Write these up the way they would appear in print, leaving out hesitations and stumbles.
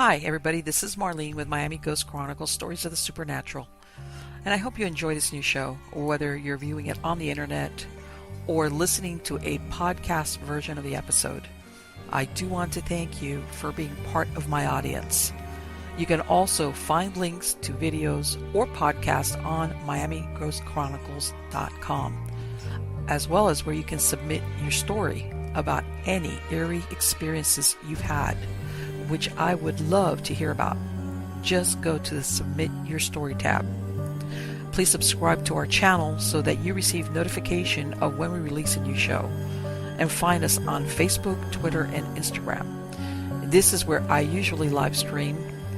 Hi, everybody. This is Marlene with Miami Ghost Chronicles, Stories of the Supernatural. And I hope you enjoy this new show, whether you're viewing it on the internet or listening to a podcast version of the episode. I do want to thank you for being part of my audience. You can also find links to videos or podcasts on miamighostchronicles.com, as well as where you can submit your story about any eerie experiences you've had, which I would love to hear about. Just go to the Submit Your Story tab. Please subscribe to our channel so that you receive notification of when we release a new show. And find us on Facebook, Twitter, and Instagram. This is where I usually live stream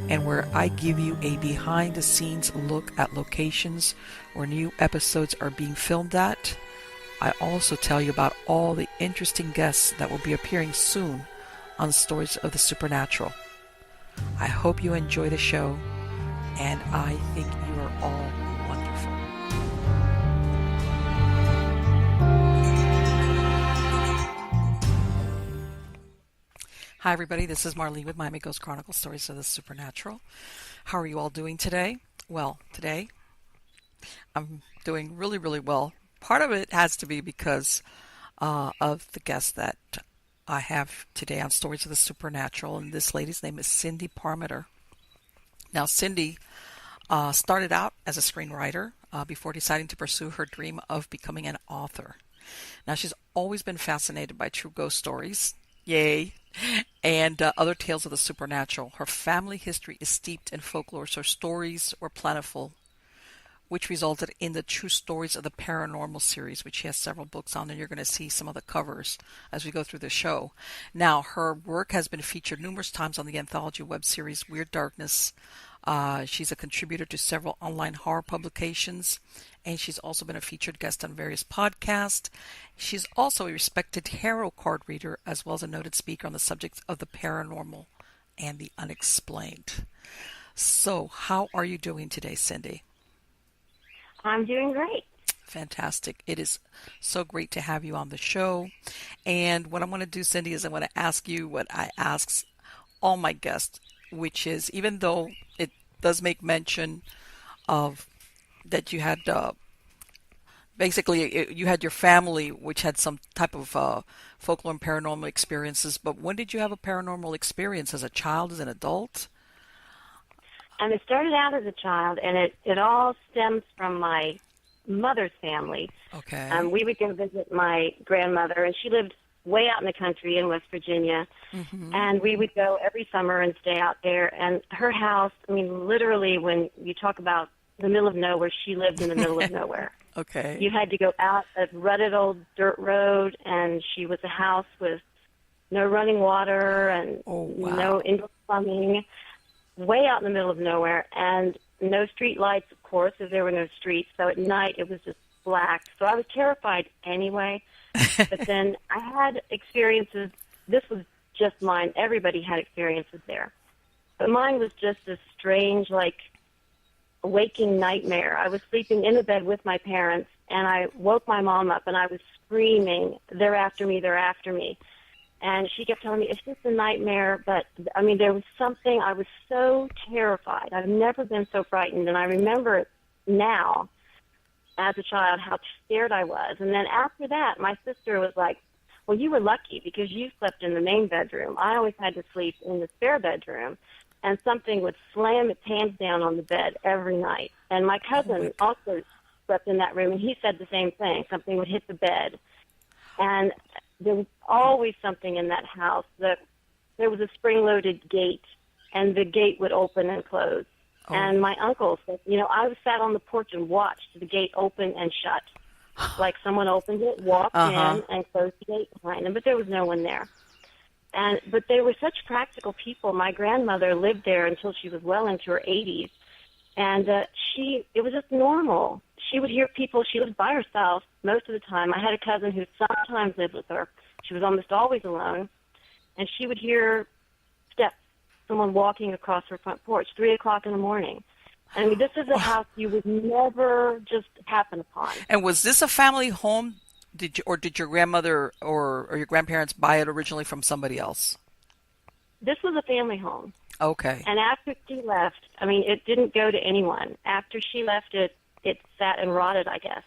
and where I give you a behind-the-scenes look at locations where new episodes are being filmed at. I also tell you about all the interesting guests that will be appearing soon on Stories of the Supernatural. I hope you enjoy the show, and I think you are all wonderful. Hi, everybody. This is Marlene with Miami Ghost Chronicles, Stories of the Supernatural. How are you all doing today? Well, today I'm doing really, really well. Part of it has to be because of the guest that I have today on Stories of the Supernatural, and this lady's name is Cindy Parmiter. Now, Cindy started out as a screenwriter before deciding to pursue her dream of becoming an author. Now, she's always been fascinated by true ghost stories, yay, and other tales of the supernatural. Her family history is steeped in folklore, so stories were plentiful, which resulted in the True Stories of the Paranormal series, which she has several books on, and you're going to see some of the covers as we go through the show. Now, her work has been featured numerous times on the anthology web series Weird Darkness. She's a contributor to several online horror publications, and she's also been a featured guest on various podcasts. She's also a respected tarot card reader, as well as a noted speaker on the subject of the paranormal and the unexplained. So, how are you doing today, Cindy? I'm doing great. Fantastic. It is so great to have you on the show. And what I want to do, Cindy, is I want to ask you what I ask all my guests, which is, even though it does make mention of that you had, basically, you had your family, which had some type of folklore and paranormal experiences, but when did you have a paranormal experience? As a child, as an adult? And it started out as a child, and it all stems from my mother's family. Okay. We would go visit my grandmother, and she lived way out in the country in West Virginia. Mm-hmm. And we would go every summer and stay out there. And her house, I mean, literally, when you talk about the middle of nowhere, she lived in the middle of nowhere. Okay. You had to go out a rutted old dirt road, and she was a house with no running water and no indoor plumbing. Way out in the middle of nowhere, and no street lights, of course, if there were no streets. So at night, it was just black. So I was terrified anyway. But then I had experiences. This was just mine. Everybody had experiences there. But mine was just this strange, like, waking nightmare. I was sleeping in the bed with my parents, and I woke my mom up, and I was screaming, "They're after me, they're after me." And she kept telling me, it's just a nightmare. But, I mean, there was something, I was so terrified. I've never been so frightened. And I remember it now, as a child, how scared I was. And then after that, my sister was like, well, you were lucky because you slept in the main bedroom. I always had to sleep in the spare bedroom. And something would slam its hands down on the bed every night. And my cousin also slept in that room, and he said the same thing. Something would hit the bed. And there was always something in that house. There was a spring-loaded gate, and the gate would open and close. Oh. And my uncle said, I sat on the porch and watched the gate open and shut. Like someone opened it, walked in, and closed the gate behind them, but there was no one there. But they were such practical people. My grandmother lived there until she was well into her 80s, and it was just normal. She would hear people. She lived by herself most of the time. I had a cousin who sometimes lived with her. She was almost always alone, and she would hear steps, someone walking across her front porch, 3 o'clock in the morning. I mean, this is a house you would never just happen upon. And was this a family home? Did your grandmother or your grandparents buy it originally from somebody else? this was a family home. Okay. And after she left, I mean, it didn't go to anyone. After she left, it sat and rotted, I guess,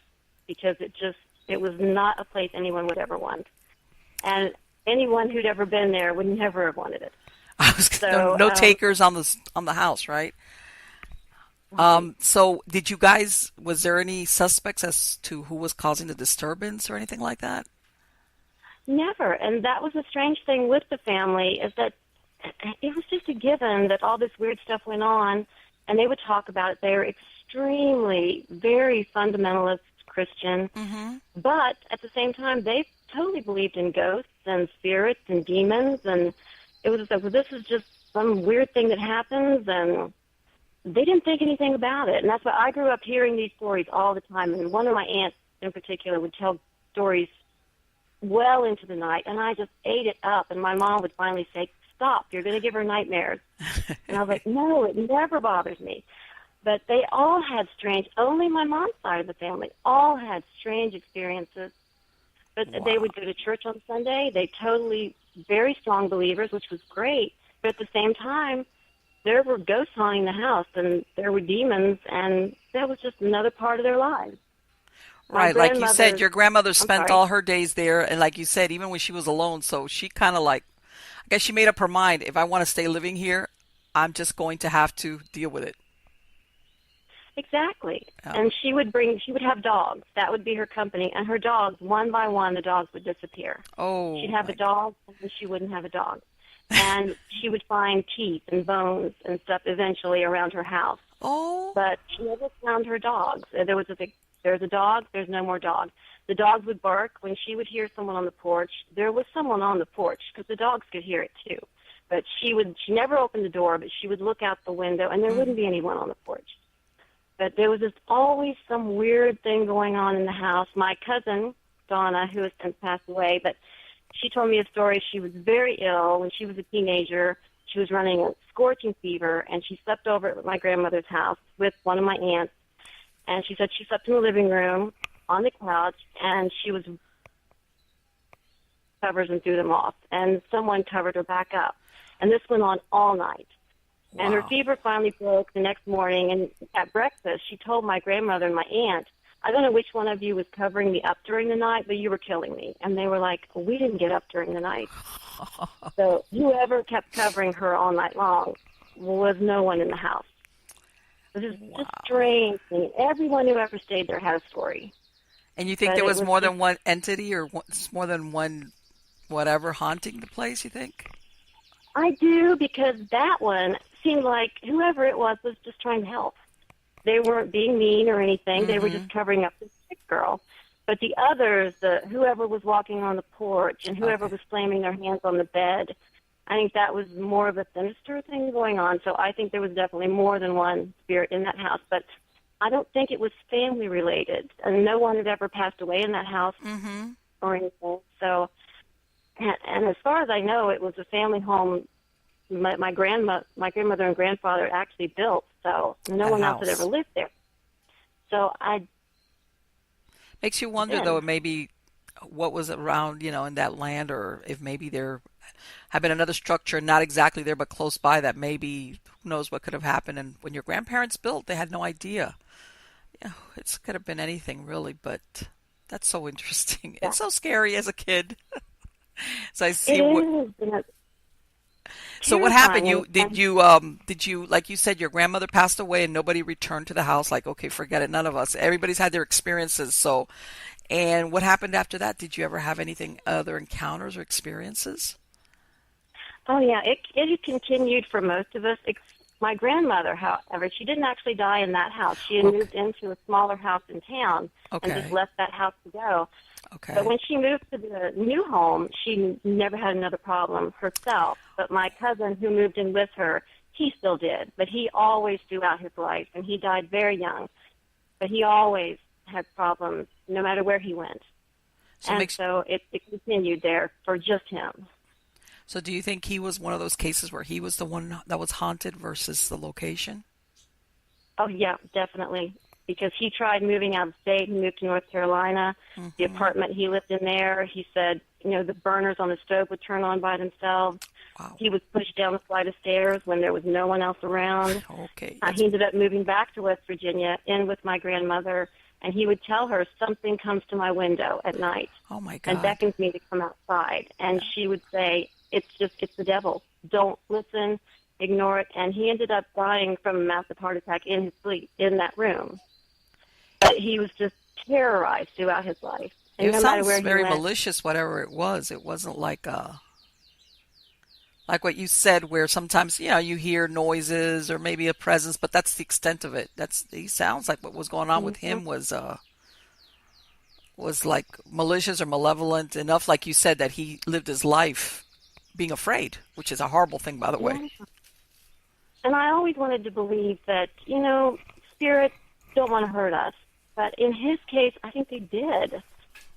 because it was not a place anyone would ever want. And anyone who'd ever been there would never have wanted it. No, no takers on the house, right? So did you guys, was there any suspects as to who was causing the disturbance or anything like that? Never. And that was a strange thing with the family, is that it was just a given that all this weird stuff went on, and they would talk about it. They were extremely, very fundamentalist Christian, but at the same time, they totally believed in ghosts and spirits and demons, and it was like, well, this is just some weird thing that happens, and they didn't think anything about it. And that's why I grew up hearing these stories all the time, and one of my aunts in particular would tell stories well into the night, and I just ate it up, and my mom would finally say, stop, you're going to give her nightmares. And I was like, no, it never bothers me. But they all had only my mom's side of the family, all had strange experiences. But Wow. They would go to church on Sunday. They totally, very strong believers, which was great. But at the same time, there were ghosts haunting the house, and there were demons, and that was just another part of their lives. Right, like you said, your grandmother spent all her days there, and like you said, even when she was alone, so she kind of like, I guess she made up her mind, if I want to stay living here, I'm just going to have to deal with it. Exactly. And she would have dogs. That would be her company. And her dogs, one by one, the dogs would disappear. Oh. She'd have a dog, and then she wouldn't have a dog. And she would find teeth and bones and stuff eventually around her house. Oh. But she never found her dogs. There's a dog, there's no more dog. The dogs would bark. When she would hear someone on the porch, there was someone on the porch, because the dogs could hear it too. But she never opened the door, but she would look out the window, and there wouldn't be anyone on the porch. But there was just always some weird thing going on in the house. My cousin, Donna, who has since passed away, but she told me a story. She was very ill when she was a teenager. She was running a scorching fever, and she slept over at my grandmother's house with one of my aunts. And she said she slept in the living room on the couch, and she was covers and threw them off. And someone covered her back up. And this went on all night. And her fever finally broke the next morning, and at breakfast, she told my grandmother and my aunt, I don't know which one of you was covering me up during the night, but you were killing me. And they were like, we didn't get up during the night. So whoever kept covering her all night long was no one in the house. It was just strange thing. Everyone who ever stayed there had a story. And you think there was more than one entity or more than one whatever haunting the place, you think? I do, because that one seemed like whoever it was just trying to help. They weren't being mean or anything. They were just covering up this sick girl. But the others, whoever was walking on the porch and whoever was slamming their hands on the bed, I think that was more of a sinister thing going on. So I think there was definitely more than one spirit in that house. But I don't think it was family related. And no one had ever passed away in that house or anything. So, and as far as I know, it was a family home my grandmother and grandfather actually built, so no one else had ever lived there. So makes you wonder, though, maybe what was around, in that land, or if maybe there had been another structure, not exactly there, but close by, that maybe, who knows what could have happened. And when your grandparents built, they had no idea. It could have been anything, really, but that's so interesting. Yeah. It's so scary as a kid. So I see So what happened? Did you, like you said, your grandmother passed away and nobody returned to the house? Like, okay, forget it. None of us. Everybody's had their experiences. So, and what happened after that? Did you ever have other encounters or experiences? Oh yeah, it continued for most of us. My grandmother, however, she didn't actually die in that house. She had moved into a smaller house in town and just left that house to go. Okay. But when she moved to the new home, she never had another problem herself. But my cousin who moved in with her, he still did. But he always throughout his life, and he died very young. But he always had problems no matter where he went. So it continued there for just him. So do you think he was one of those cases where he was the one that was haunted versus the location? Oh, yeah, definitely. Because he tried moving out of state. He moved to North Carolina. The apartment he lived in there, he said the burners on the stove would turn on by themselves. Wow. He was pushed down a flight of stairs when there was no one else around. Okay. He ended up moving back to West Virginia, in with my grandmother, and he would tell her, something comes to my window at night. Oh, my God. And beckons me to come outside. And she would say, it's the devil. Don't listen, ignore it. And he ended up dying from a massive heart attack in his sleep in that room. But he was just terrorized throughout his life. And it no sounds matter where very he went, malicious, whatever it was. It wasn't like what you said, where sometimes, you hear noises or maybe a presence, but that's the extent of it. He sounds like what was going on with him was like malicious or malevolent enough, like you said, that he lived his life being afraid, which is a horrible thing, by the way. And I always wanted to believe that, spirits don't want to hurt us. But in his case, I think they did.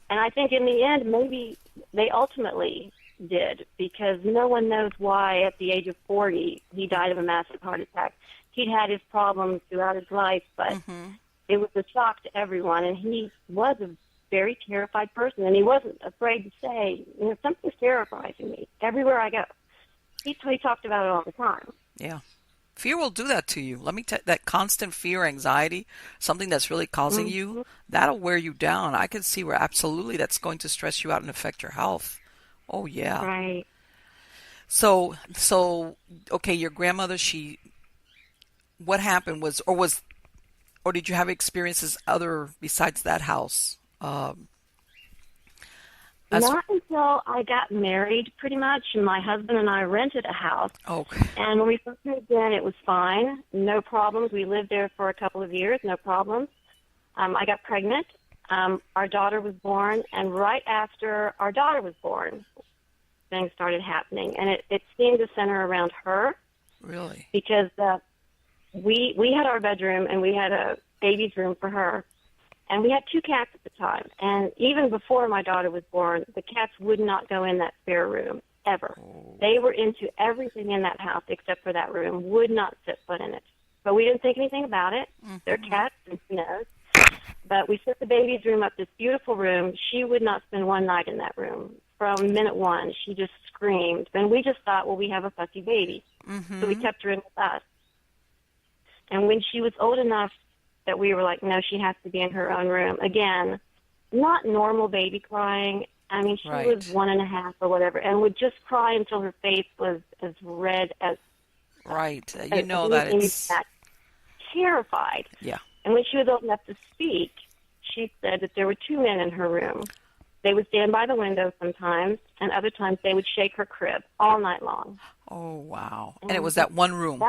And I think in the end, maybe they ultimately did, because no one knows why at the age of 40 he died of a massive heart attack. He'd had his problems throughout his life, but it was a shock to everyone. And he was a very terrified person, and he wasn't afraid to say, something's terrifying me everywhere I go. He talked about it all the time. Yeah. Fear will do that to you. Let me tell you, that constant fear, anxiety, something that's really causing you, that'll wear you down. I can see where absolutely that's going to stress you out and affect your health. Oh, yeah. Right. So, okay, your grandmother, what happened or did you have experiences other besides that house? Not until I got married, pretty much, and my husband and I rented a house. Okay. And when we first moved in, it was fine, no problems. We lived there for a couple of years, no problems. I got pregnant. Our daughter was born, and right after our daughter was born, things started happening, and it seemed to center around her. Really? Because we had our bedroom, and we had a baby's room for her. And we had 2 cats at the time. And even before my daughter was born, the cats would not go in that spare room, ever. Oh. They were into everything in that house except for that room, would not set foot in it. But we didn't think anything about it. They're cats, and who knows. But we set the baby's room up, this beautiful room. She would not spend one night in that room. From minute one, she just screamed. And we just thought, well, we have a fussy baby. So we kept her in with us. And when she was old enough that we were like, no, she has to be in her own room. Again, not normal baby crying. I mean, she was 1.5 or whatever, and would just cry until her face was as red as... Right. You know that it's... Terrified. Yeah. And when she was old enough to speak, she said that there were 2 men in her room. They would stand by the window sometimes, and other times they would shake her crib all night long. Oh, wow. And it was that one room?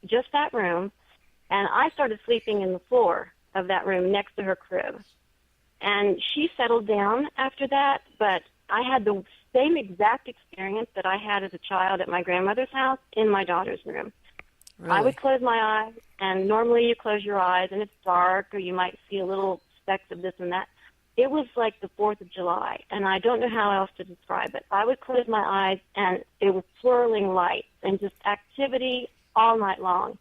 Just that room. And I started sleeping in the floor of that room next to her crib. And she settled down after that, but I had the same exact experience that I had as a child at my grandmother's house in my daughter's room. Really? I would close my eyes, and normally you close your eyes and it's dark, or you might see a little specks of this and that. It was like the 4th of July, and I don't know how else to describe it. I would close my eyes, and it was swirling lights and just activity all night long.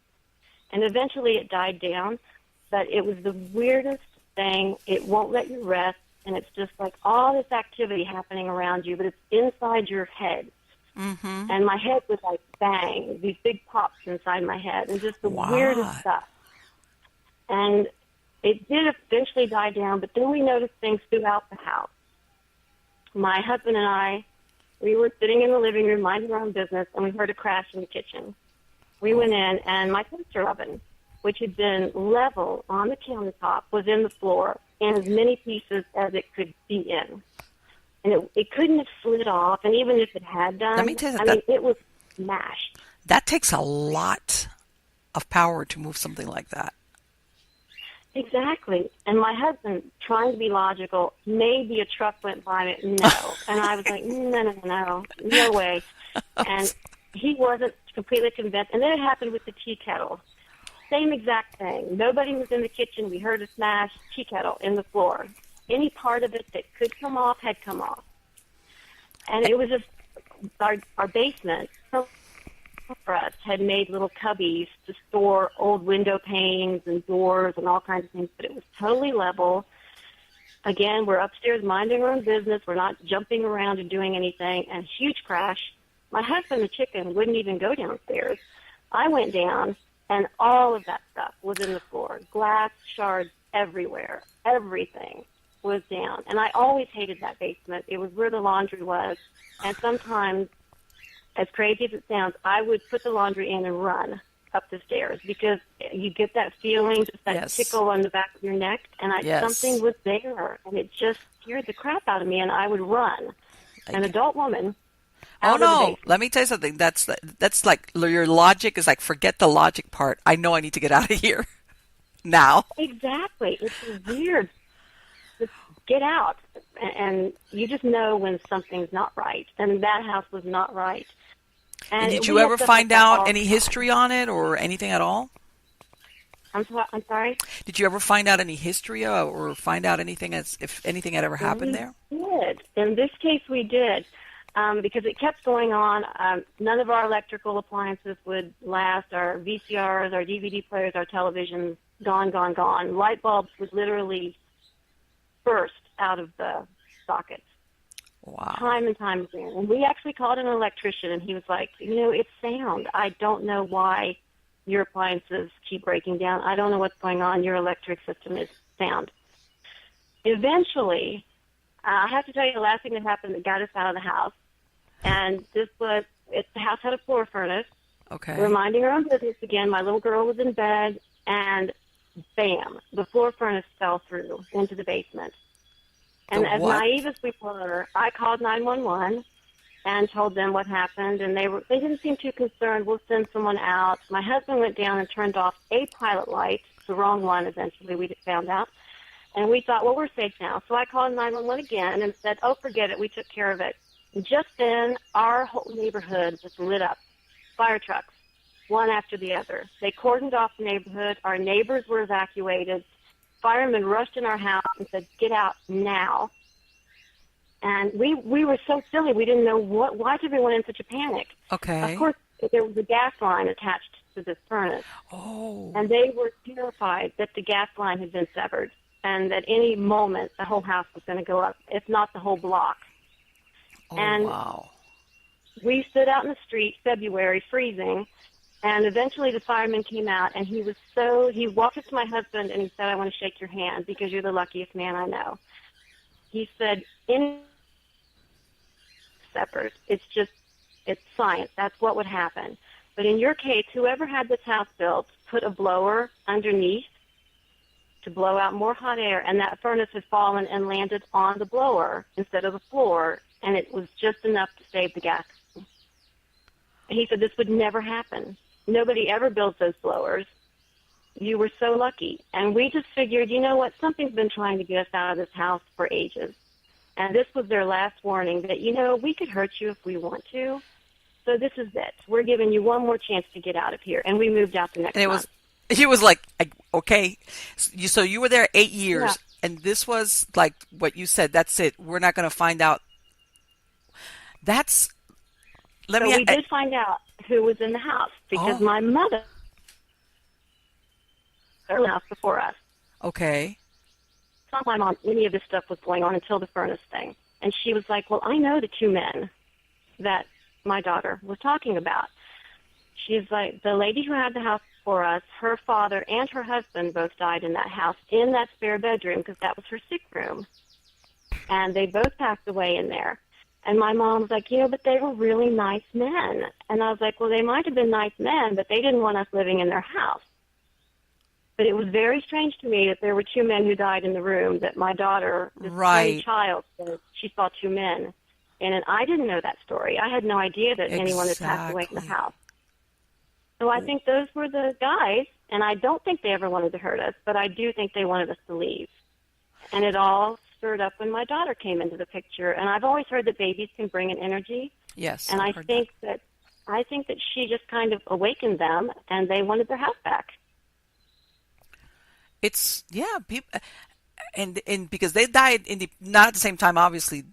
And eventually it died down, but it was the weirdest thing. It won't let you rest, and it's just like all this activity happening around you, but it's inside your head. And my head was like bang, these big pops inside my head, and just the weirdest stuff. And it did eventually die down, but then we noticed things throughout the house. My husband and I, we were sitting in the living room minding our own business, and we heard a crash in the kitchen. We went in, and my toaster oven, which had been level on the countertop, was in the floor in as many pieces as it could be in. And it couldn't have slid off, and even if it had done, Let me tell you I mean, it was smashed. That takes a lot of power to move something like that. Exactly. And my husband, trying to be logical, maybe a truck went by it. No. And I was like, no way. And he wasn't completely convinced. And then it happened with the tea kettle. Same exact thing. Nobody was in the kitchen. We heard a smash, tea kettle in the floor. Any part of it that could come off had come off. And it was just our basement for us had made little cubbies to store old window panes and doors and all kinds of things, but it was totally level. Again, we're upstairs minding our own business. We're not jumping around and doing anything. And huge crash. My husband, the chicken, wouldn't even go downstairs. I went down, and all of that stuff was in the floor. Glass shards everywhere. Everything was down. And I always hated that basement. It was where the laundry was. And sometimes, as crazy as it sounds, I would put the laundry in and run up the stairs because you get that feeling, just that tickle on the back of your neck, and something was there, and it just scared the crap out of me, and I would run. An adult woman. Oh no! Let me tell you something. That's like your logic is like, forget the logic part. I know I need to get out of here now. Exactly. It's weird. Just get out, and you just know when something's not right, and that house was not right. And did you ever find out any history on it or anything at all? I'm sorry? Did you ever find out any history or find out anything as if anything had ever happened there? We did. In this case, we did. Because it kept going on. None of our electrical appliances would last. Our VCRs, our DVD players, our televisions, gone, gone, gone. Light bulbs would literally burst out of the sockets. Wow. Time and time again. And we actually called an electrician, and he was like, it's sound. I don't know why your appliances keep breaking down. I don't know what's going on. Your electric system is sound. Eventually, I have to tell you the last thing that happened that got us out of the house. And the house had a floor furnace. Okay. We're minding our own business again. My little girl was in bed, and bam, the floor furnace fell through into the basement. And as naive as we were, I called 911 and told them what happened, and they didn't seem too concerned. We'll send someone out. My husband went down and turned off a pilot light, the wrong one eventually, we found out. And we thought, well, we're safe now. So I called 911 again and said, oh, forget it, we took care of it. Just then, our whole neighborhood was lit up. Fire trucks, one after the other. They cordoned off the neighborhood. Our neighbors were evacuated. Firemen rushed in our house and said, get out now. And we were so silly. We didn't know why did everyone in such a panic. Okay. Of course, there was a gas line attached to this furnace. Oh. And they were terrified that the gas line had been severed and that any moment the whole house was going to go up, if not the whole block. Oh, and wow. We stood out in the street, February, freezing, and eventually the fireman came out, and he walked up to my husband, and he said, I want to shake your hand because you're the luckiest man I know. He said, separate. It's science. That's what would happen. But in your case, whoever had this house built put a blower underneath to blow out more hot air, and that furnace had fallen and landed on the blower instead of the floor, and it was just enough to save the gas. And he said this would never happen. Nobody ever builds those blowers. You were so lucky. And we just figured, you know what, something's been trying to get us out of this house for ages. And this was their last warning that, we could hurt you if we want to. So this is it. We're giving you one more chance to get out of here. And we moved out the next month. He was like, okay, so you were there 8 years, yeah. And this was like what you said, that's it. We're not going to find out. We did find out who was in the house because my mother was in the house before us. Okay. It's not my mom. Any of this stuff was going on until the furnace thing. And she was like, well, I know the two men that my daughter was talking about. She's like, the lady who had the house before us, her father and her husband both died in that house, in that spare bedroom, because that was her sick room. And they both passed away in there. And my mom was like, but they were really nice men. And I was like, well, they might have been nice men, but they didn't want us living in their house. But it was very strange to me that there were two men who died in the room, that my daughter, this tiny child, said she saw two men. And I didn't know that story. I had no idea that anyone had passed away in the house. So I think those were the guys, and I don't think they ever wanted to hurt us, but I do think they wanted us to leave. And it all stirred up when my daughter came into the picture. And I've always heard that babies can bring an energy. Yes. And I think that she just kind of awakened them, and they wanted their house back. It's people, and because they died not at the same time, obviously,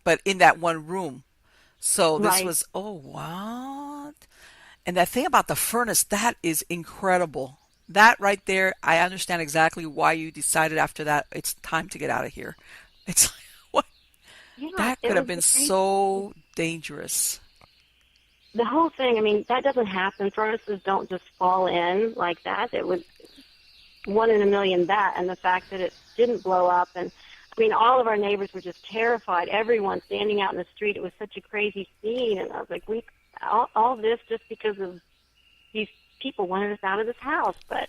but in that one room. So this was what? And that thing about the furnace, that is incredible. that right there, I understand exactly why you decided after that it's time to get out of here. It's like, what? Yeah, That it could have was been the crazy. so dangerous. The whole thing. I mean, that doesn't happen. Furnaces don't just fall in like that. It was one in a million that, and the fact that it didn't blow up. And I mean, all of our neighbors were just terrified. Everyone standing out in the street. It was such a crazy scene, and I was like, we all this just because of these people wanted us out of this house. But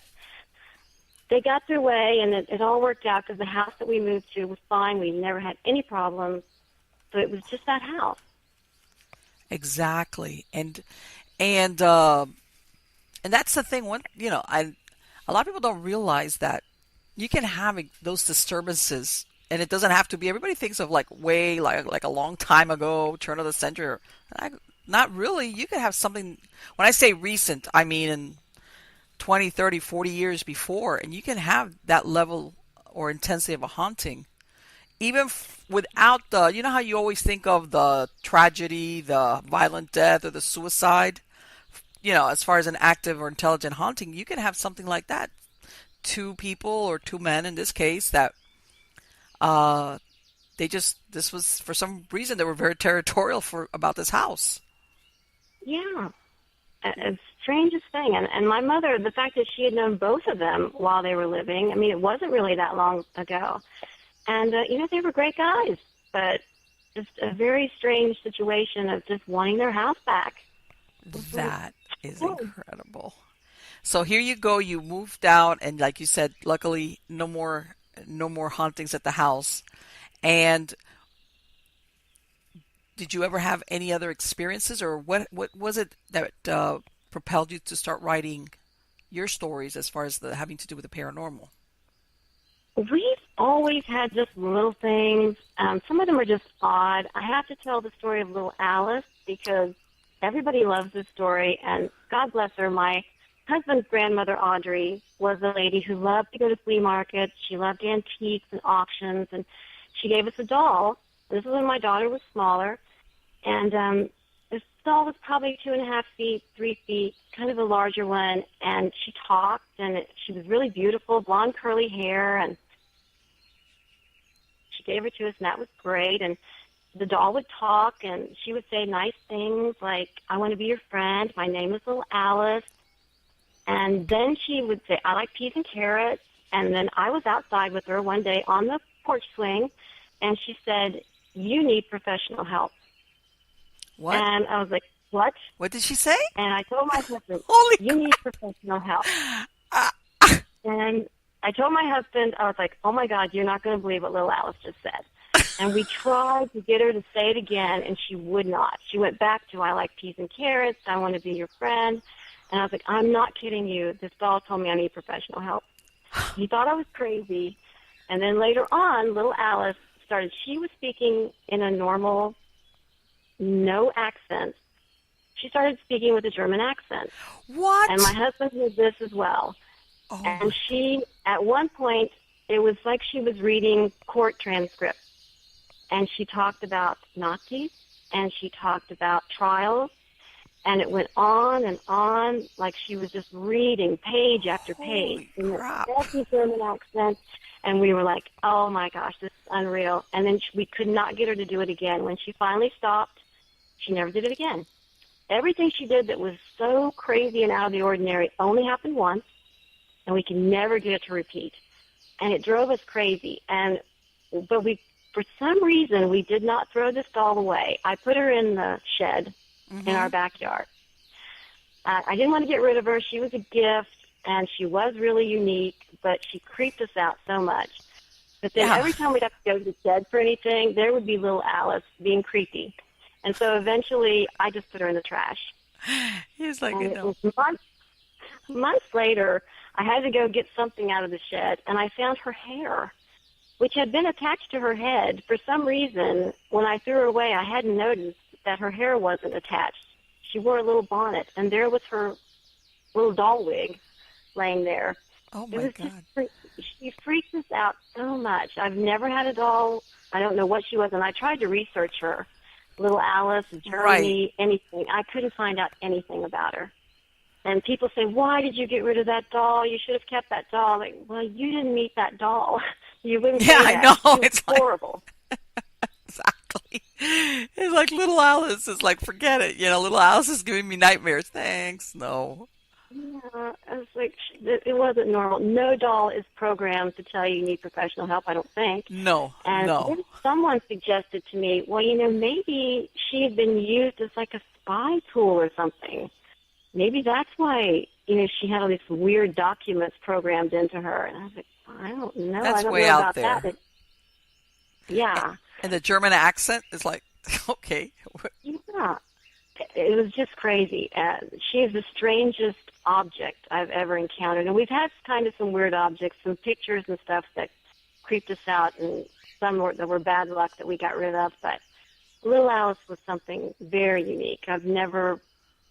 they got their way, and it all worked out because the house that we moved to was fine. We never had any problems. So it was just that house. Exactly. And and that's the thing. One, a lot of people don't realize that you can have those disturbances, and it doesn't have to be. Everybody thinks of like way like a long time ago, turn of the century. I, Not really. You could have something. When I say recent, I mean in 20, 30, 40 years before, and you can have that level or intensity of a haunting, even without the. You know how you always think of the tragedy, the violent death, or the suicide. As far as an active or intelligent haunting, you can have something like that. Two people or two men in this case that uh this was for some reason they were very territorial for about this house. Yeah. A strangest thing. And my mother, the fact that she had known both of them while they were living, I mean, it wasn't really that long ago. And, they were great guys, but just a very strange situation of just wanting their house back. That is Oh, incredible. So here you go, you moved out and like you said, luckily no more hauntings at the house. And did you ever have any other experiences, or what was it that propelled you to start writing your stories as far as the having to do with the paranormal? we've always had just little things. Some of them are just odd. I have to tell the story of little Alice because everybody loves this story, and God bless her. My husband's grandmother, Audrey, was a lady who loved to go to flea markets. She loved antiques and auctions, and she gave us a doll. This was when my daughter was smaller, and this doll was probably 2.5 feet, 3 feet, kind of a larger one, and she talked, and she was really beautiful, blonde curly hair, and she gave her to us, and that was great. And the doll would talk, and she would say nice things like, I want to be your friend. My name is little Alice. And then she would say, I like peas and carrots. And then I was outside with her one day on the porch swing, and she said, you need professional help. What? And I was like, what? What did she say? And I told my husband, Holy you need professional help. crap. And I told my husband, I was like, oh, my God, you're not going to believe what little Alice just said. And we tried to get her to say it again, and she would not. She went back to, I like peas and carrots, I want to be your friend. And I was like, I'm not kidding you. This doll told me I need professional help. He thought I was crazy. And then later on, little Alice she was speaking in a normal, no accent. She started speaking with a German accent. What? And my husband did this as well. Oh, And she, at one point, it was like she was reading court transcripts. And she talked about Nazis, and she talked about trials, and it went on, like she was just reading page after page in crap. the German accent. And we were like, oh, my gosh, this is unreal. And then we could not get her to do it again. When she finally stopped, she never did it again. Everything she did that was so crazy and out of the ordinary only happened once, and we could never get it to repeat. And it drove us crazy. But for some reason, we did not throw this doll away. I put her in the shed in our backyard. I didn't want to get rid of her. She was a gift, and she was really unique, but she creeped us out so much. But then every time we'd have to go to the shed for anything, there would be little Alice being creepy. And so eventually, I just put her in the trash. He's like, and it was months later, I had to go get something out of the shed, and I found her hair, which had been attached to her head. For some reason, when I threw her away, I hadn't noticed that her hair wasn't attached. She wore a little bonnet, and there was her little doll wig laying there. oh my God. She freaked us out so much. I've never had a doll. I don't know what she was, and I tried to research her. Little Alice, Germany, anything. I couldn't find out anything about her. And people say, why did you get rid of that doll? You should have kept that doll. Like, well, you didn't meet that doll. You wouldn't Yeah, say I that. know. She was It's like, horrible. exactly. It's like little Alice is like, forget it. Little Alice is giving me nightmares. Thanks. No. Yeah, I was like, it wasn't normal. No doll is programmed to tell you need professional help, I don't think. No. And No. then someone suggested to me, well, maybe she had been used as like a spy tool or something. Maybe that's why, she had all these weird documents programmed into her. And I was like, I don't know. I That's don't way know out about that. there. Yeah. And the German accent is like, okay. Yeah. It was just crazy. She is the strangest object I've ever encountered. And we've had kind of some weird objects, some pictures and stuff that creeped us out, and some that were bad luck that we got rid of. But Little Alice was something very unique. I've never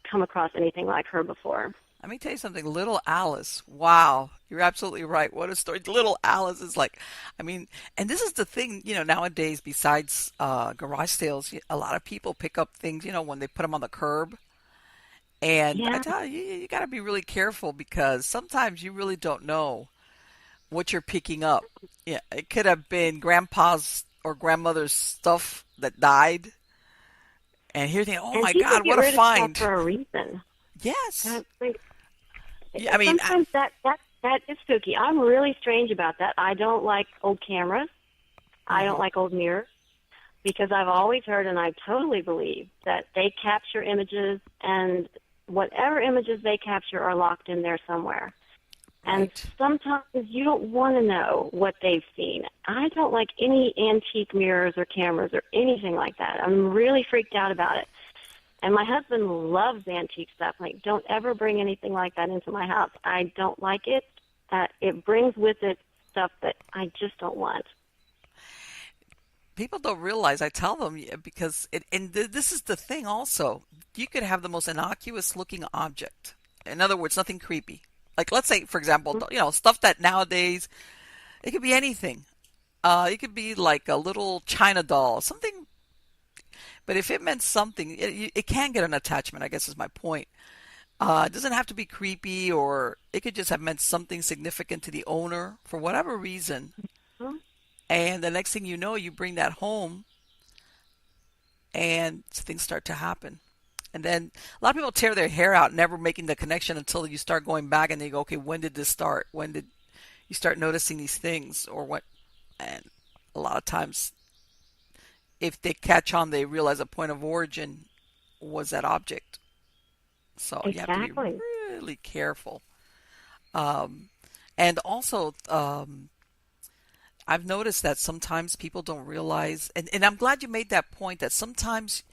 come across anything like her before. Let me tell you something. Little Alice. Wow. You're absolutely right. What a story. Little Alice is like, and this is the thing, nowadays, besides garage sales, a lot of people pick up things, when they put them on the curb. And I Yeah, tell you, you got to be really careful because sometimes you really don't know what you're picking up. Yeah, it could have been grandpa's or grandmother's stuff that died. And here they, oh and my people God, get what a rid of stuff find. for a reason. Yes. Like, Yeah, sometimes that is spooky. I'm really strange about that. I don't like old cameras. I don't like old mirrors because I've always heard, and I totally believe, that they capture images, and whatever images they capture are locked in there somewhere. And right. sometimes you don't want to know what they've seen. I don't like any antique mirrors or cameras or anything like that. I'm really freaked out about it. And my husband loves antique stuff. Like, don't ever bring anything like that into my house. I don't like it. It brings with it stuff that I just don't want. People don't realize, I tell them, because this is the thing also. You could have the most innocuous looking object. In other words, nothing creepy. Like, let's say, for example, stuff that nowadays, it could be anything. It could be like a little China doll, something. But if it meant something, it can get an attachment, I guess is my point. It doesn't have to be creepy, or it could just have meant something significant to the owner for whatever reason. Hmm? And the next thing you know, you bring that home and things start to happen. And then a lot of people tear their hair out, never making the connection until you start going back and they go, okay, when did this start? When did you start noticing these things, or what? And a lot of times, if they catch on, they realize a point of origin was that object. So you have to be Exactly. really careful. And also, I've noticed that sometimes people don't realize, and I'm glad you made that point, that sometimes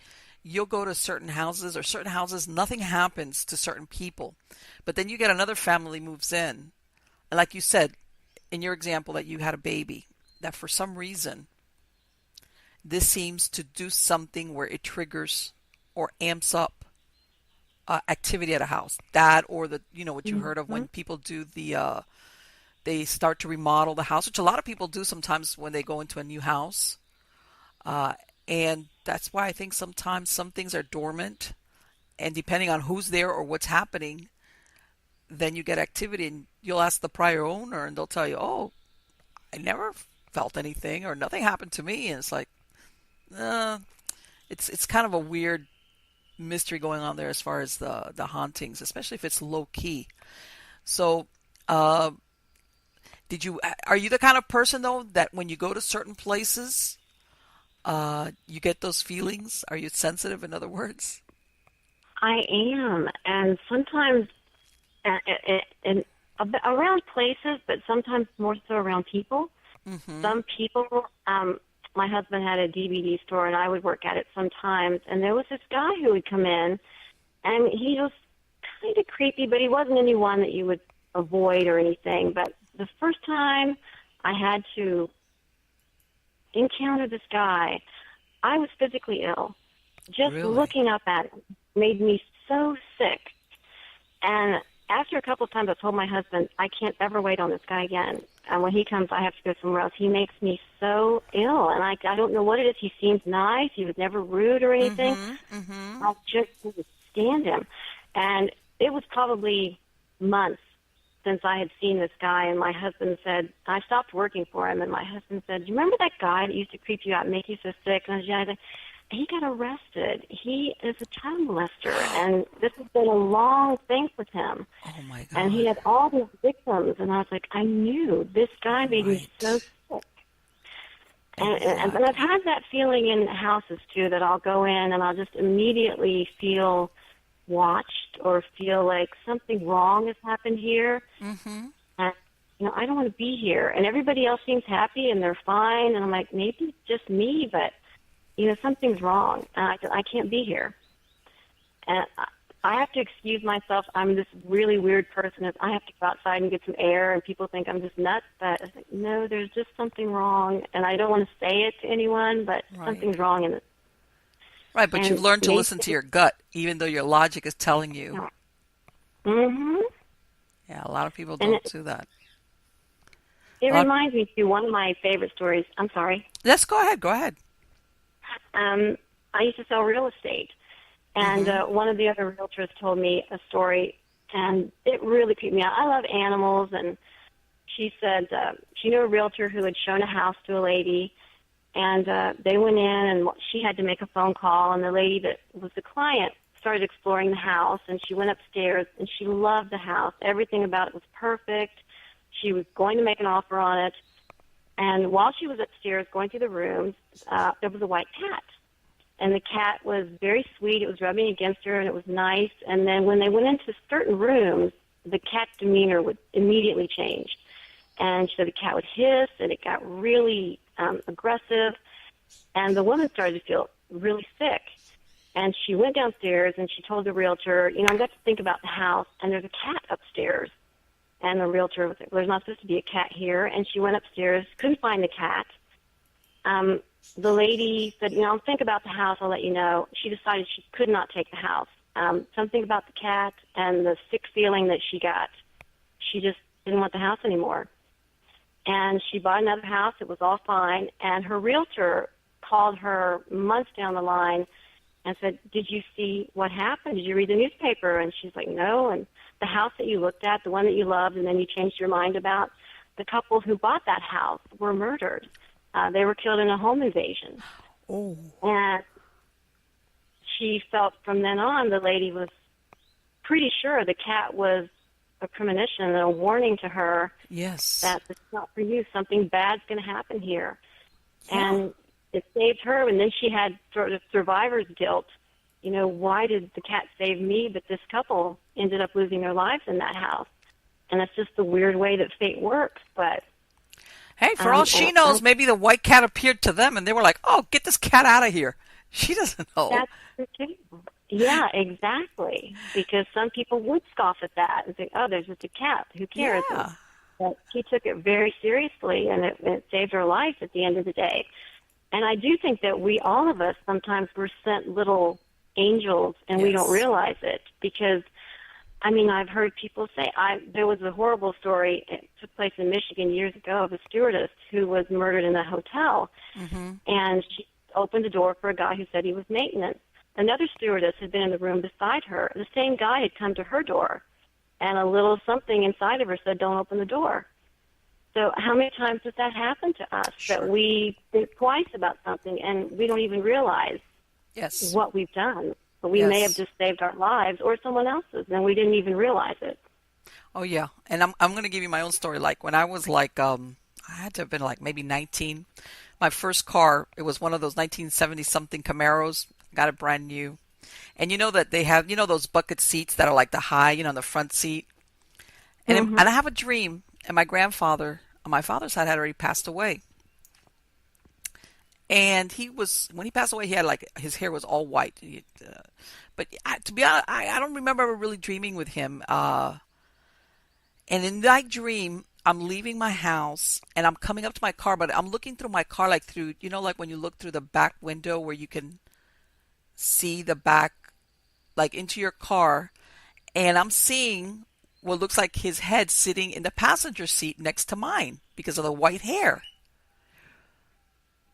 you'll go to certain houses, or certain houses, nothing happens to certain people. But then you get another family moves in. And like you said, in your example that you had a baby, that for some reason, this seems to do something where it triggers or amps up activity at a house. That, or what you heard of when people do they start to remodel the house, which a lot of people do sometimes when they go into a new house. And that's why I think sometimes some things are dormant, and depending on who's there or what's happening, then you get activity, and you'll ask the prior owner and they'll tell you, oh, I never felt anything, or nothing happened to me. And it's like, it's kind of a weird mystery going on there as far as the hauntings, especially if it's low key. So, are you the kind of person though that when you go to certain places, you get those feelings? Are you sensitive, in other words? I am. And sometimes around places, but sometimes more so around people. Mm-hmm. Some people, my husband had a DVD store, and I would work at it sometimes, and there was this guy who would come in, and he was kind of creepy, but he wasn't anyone that you would avoid or anything. But the first time I had to encounter this guy, I was physically ill. Just Really? looking up at him made me so sick. And after a couple of times, I told my husband, I can't ever wait on this guy again. And when he comes, I have to go somewhere else. He makes me so ill, and I don't know what it is. He seems nice. He was never rude or anything. Mm-hmm. Mm-hmm. I just couldn't stand him. And it was probably months since I had seen this guy, and my husband said, I stopped working for him, and my husband said, do you remember that guy that used to creep you out and make you so sick? And I was, yeah, I said, he got arrested. He is a child molester, and this has been a long thing with him. Oh, my God. And he had all these victims, and I was like, I knew this guy made me so sick. And I've had that feeling in houses, too, that I'll go in and I'll just immediately feel watched or feel like something wrong has happened here. Mm-hmm. And, I don't want to be here. And everybody else seems happy and they're fine. And I'm like, maybe it's just me, but, something's wrong. I can't be here. And I have to excuse myself. I'm this really weird person. I have to go outside and get some air, and people think I'm just nuts. But I think, no, there's just something wrong. And I don't want to say it to anyone, but something's wrong in it. Right, but you've learned to listen to your gut, even though your logic is telling you. Mm-hmm. Yeah, a lot of people don't do that. It reminds me, too, one of my favorite stories. I'm sorry. Yes, go ahead. Go ahead. I used to sell real estate, and one of the other realtors told me a story, and it really creeped me out. I love animals, and she said she knew a realtor who had shown a house to a lady, and they went in, and she had to make a phone call, and the lady that was the client started exploring the house, and she went upstairs, and she loved the house. Everything about it was perfect. She was going to make an offer on it, and while she was upstairs going through the rooms, there was a white cat. And the cat was very sweet. It was rubbing against her, and it was nice. And then when they went into certain rooms, the cat's demeanor would immediately change. And she said the cat would hiss, and it got really aggressive. And the woman started to feel really sick. And she went downstairs, and she told the realtor, I've got to think about the house, and there's a cat upstairs. And the realtor was like, well, there's not supposed to be a cat here. And she went upstairs, couldn't find the cat. The lady said, I'll think about the house, I'll let you know. She decided she could not take the house. Something about the cat and the sick feeling that she got. She just didn't want the house anymore. And she bought another house. It was all fine. And her realtor called her months down the line and said, did you see what happened? Did you read the newspaper? And she's like, no. And the house that you looked at, the one that you loved and then you changed your mind about, the couple who bought that house were murdered. They were killed in a home invasion. Oh. And she felt from then on, the lady was pretty sure the cat was a premonition and a warning to her. Yes. That it's not for you. Something bad's going to happen here. Yeah. And it saved her. And then she had sort of survivor's guilt. Why did the cat save me, but this couple ended up losing their lives in that house? And that's just the weird way that fate works. But hey, for all she knows, maybe the white cat appeared to them, and they were like, oh, get this cat out of here. She doesn't know. That's the thing. Yeah, exactly. Because some people would scoff at that and say, oh, there's just a cat. Who cares? Yeah. But she took it very seriously, and it saved her life at the end of the day. And I do think that all of us, sometimes we're sent little angels, and we don't realize it. Because, I've heard people say, there was a horrible story. It took place in Michigan years ago of a stewardess who was murdered in a hotel. Mm-hmm. And she opened the door for a guy who said he was maintenance. Another stewardess had been in the room beside her. The same guy had come to her door, and a little something inside of her said, don't open the door. So how many times does that happen to us, that we think twice about something and we don't even realize what we've done? But we may have just saved our lives or someone else's, and we didn't even realize it. Oh, yeah. And I'm going to give you my own story. Like, when I was like, I had to have been like maybe 19. My first car, it was one of those 1970-something Camaros. Got it brand new. And that they have, those bucket seats that are like the high, in the front seat. And, and I have a dream, and my grandfather on my father's side had already passed away. And when he passed away, he had his hair was all white. But to be honest, I don't remember ever really dreaming with him. And in that dream, I'm leaving my house and I'm coming up to my car, but I'm looking through my car like through, like when you look through the back window where you can see the back, like into your car. And I'm seeing what looks like his head sitting in the passenger seat next to mine because of the white hair.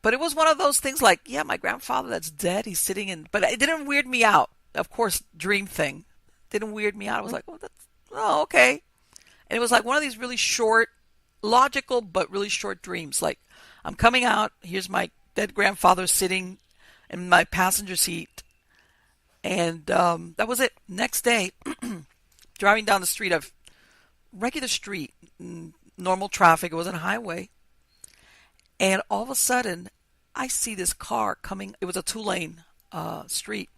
But it was one of those things like, yeah, my grandfather that's dead, he's sitting in, but it didn't weird me out. Of course, dream thing. didn't weird me out. I was like, oh, okay. And it was like one of these really short, logical, but really short dreams. Like, I'm coming out, here's my dead grandfather sitting in my passenger seat. And that was it. Next day, driving down the street, of regular street, normal traffic, it wasn't a highway. And all of a sudden, I see this car coming. It was a two-lane street.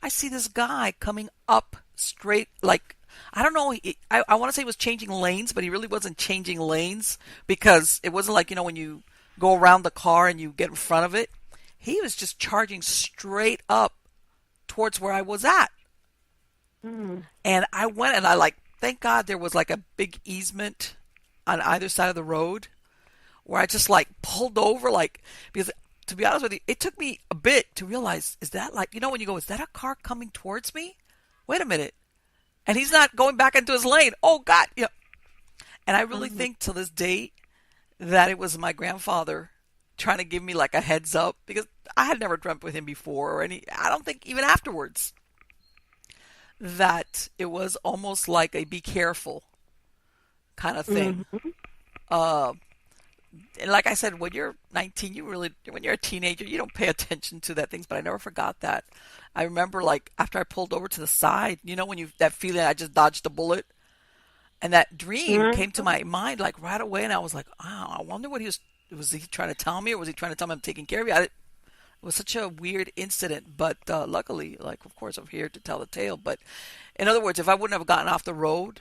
I see this guy coming up straight, like, I don't know. I want to say he was changing lanes, but he really wasn't changing lanes, because it wasn't like, when you go around the car and you get in front of it. He was just charging straight up towards where I was at. And I went, and thank God there was like a big easement on either side of the road, where I just like pulled over, like, because to be honest with you, it took me a bit to realize, is that like, when you go, is that a car coming towards me? Wait a minute. And he's not going back into his lane. Oh God. And I really think to this day that it was my grandfather trying to give me like a heads up, because I had never dreamt with him before, or I don't think even afterwards, that it was almost like a be careful kind of thing. And like I said, when you're 19, when you're a teenager, you don't pay attention to that things, but I never forgot that. I remember, like, after I pulled over to the side, when that feeling, I just dodged a bullet, and that dream came to my mind, like, right away, and I was like, wow, I wonder what was he trying to tell me, or was he trying to tell me I'm taking care of you? It was such a weird incident, but luckily, like, of course, I'm here to tell the tale. But in other words, if I wouldn't have gotten off the road,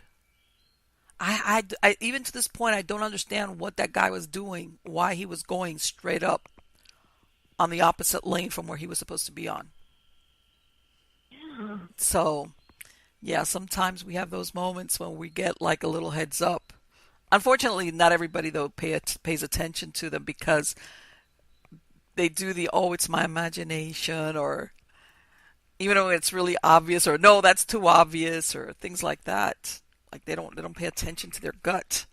I even to this point, I don't understand what that guy was doing, why he was going straight up on the opposite lane from where he was supposed to be on. Yeah. So, yeah, sometimes we have those moments when we get like a little heads up. Unfortunately, not everybody, though, pays attention to them, because they do it's my imagination, or even though it's really obvious, or no, that's too obvious, or things like that. Like they don't pay attention to their gut.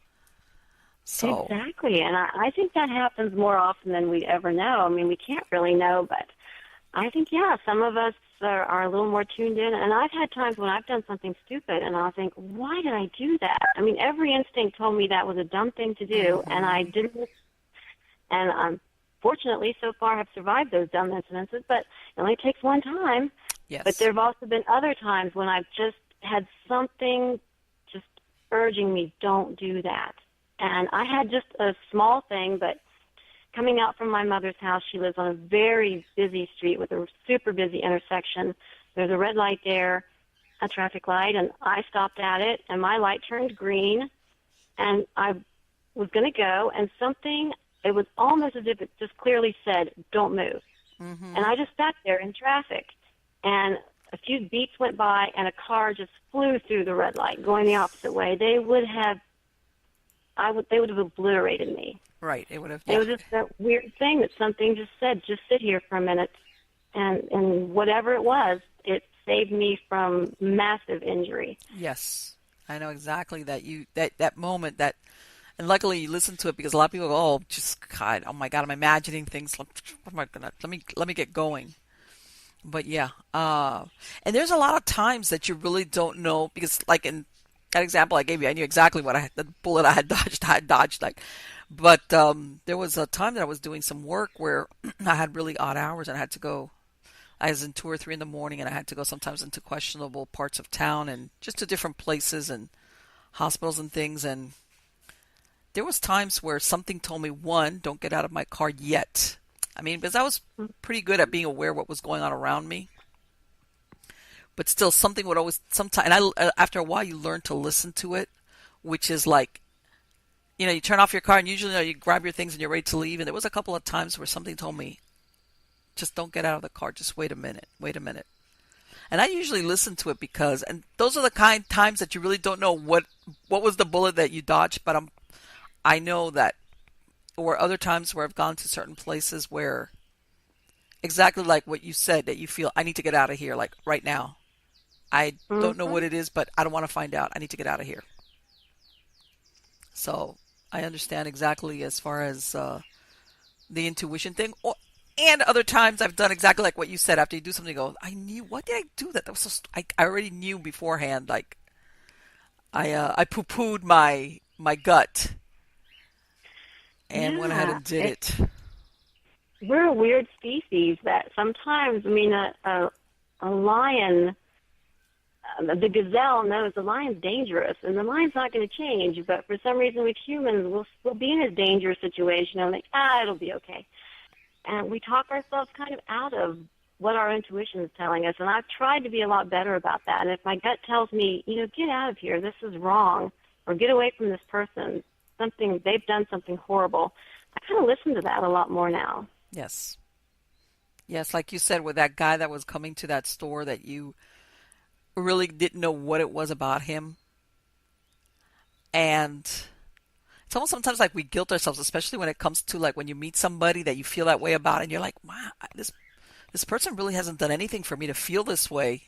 So Exactly, and I think that happens more often than we ever know. I mean, we can't really know, but I think, some of us are a little more tuned in. And I've had times when I've done something stupid, and I'll think, why did I do that? I mean, every instinct told me that was a dumb thing to do, and I didn't. And fortunately, so far, have survived those dumb incidences, but it only takes one time. yes, But there have also been other times when I've just had something just urging me, don't do that. And I had just a small thing, but coming out from my mother's house, she lives on a very busy street with a super busy intersection. There's a red light there, a traffic light, and I stopped at it, and my light turned green, and I was going to go, and it was almost as if it just clearly said, don't move. And I just sat there in traffic, and a few beats went by, and a car just flew through the red light, going the opposite way. They would have obliterated me. right. It would have. It was just that weird thing that something just said, just sit here for a minute, and whatever it was, it saved me from massive injury. Yes, I know exactly that moment that. And luckily, you listen to it, because a lot of people go, "Oh, just God, oh my God, I'm imagining things. What am I gonna? Let me get going." But yeah, and there's a lot of times that you really don't know, because, like in that example I gave you, I knew exactly the bullet I had dodged. But there was a time that I was doing some work where I had really odd hours, and I had to go. I was in 2 or 3 in the morning, and I had to go sometimes into questionable parts of town, and just to different places and hospitals and things, and there was times where something told me, one, don't get out of my car yet. I mean, because I was pretty good at being aware of what was going on around me. But still, something would always, sometimes, and after a while, you learn to listen to it, which is like, you turn off your car, and usually, you grab your things and you're ready to leave. And there was a couple of times where something told me, just don't get out of the car. Just wait a minute. And I usually listen to it, because, and those are the kind times that you really don't know what was the bullet that you dodged, but I know that, or other times where I've gone to certain places where exactly like what you said, that you feel, I need to get out of here, like right now. I don't know what it is, but I don't want to find out. I need to get out of here. So I understand exactly as far as the intuition thing. And other times I've done exactly like what you said. After you do something, you go, I knew. What did I do that? That was so. I already knew beforehand. Like I poo-pooed my gut and went ahead Yeah, and did it. we're a weird species that sometimes, I mean, a lion, the gazelle knows the lion's dangerous, and the lion's not going to change. But for some reason, with humans, we'll be in a dangerous situation and like, it'll be okay. And we talk ourselves kind of out of what our intuition is telling us. And I've tried to be a lot better about that. And if my gut tells me, get out of here, this is wrong, or get away from this person, they've done something horrible, I kind of listen to that a lot more now. Yes. Yes, like you said, with that guy that was coming to that store that you really didn't know what it was about him. And it's almost sometimes like we guilt ourselves, especially when it comes to like when you meet somebody that you feel that way about, and you're like, wow, this person really hasn't done anything for me to feel this way.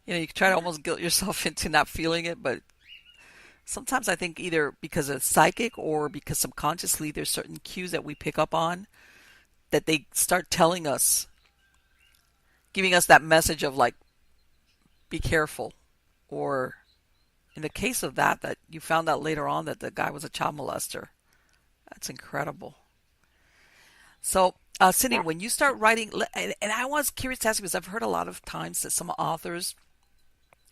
You try to almost guilt yourself into not feeling it, but sometimes I think either because it's psychic or because subconsciously there's certain cues that we pick up on that they start telling us, giving us that message of like, be careful. Or in the case of that you found out later on that the guy was a child molester. That's incredible. So, Cindy, Yeah. when you start writing, and I was curious to ask you because I've heard a lot of times that some authors,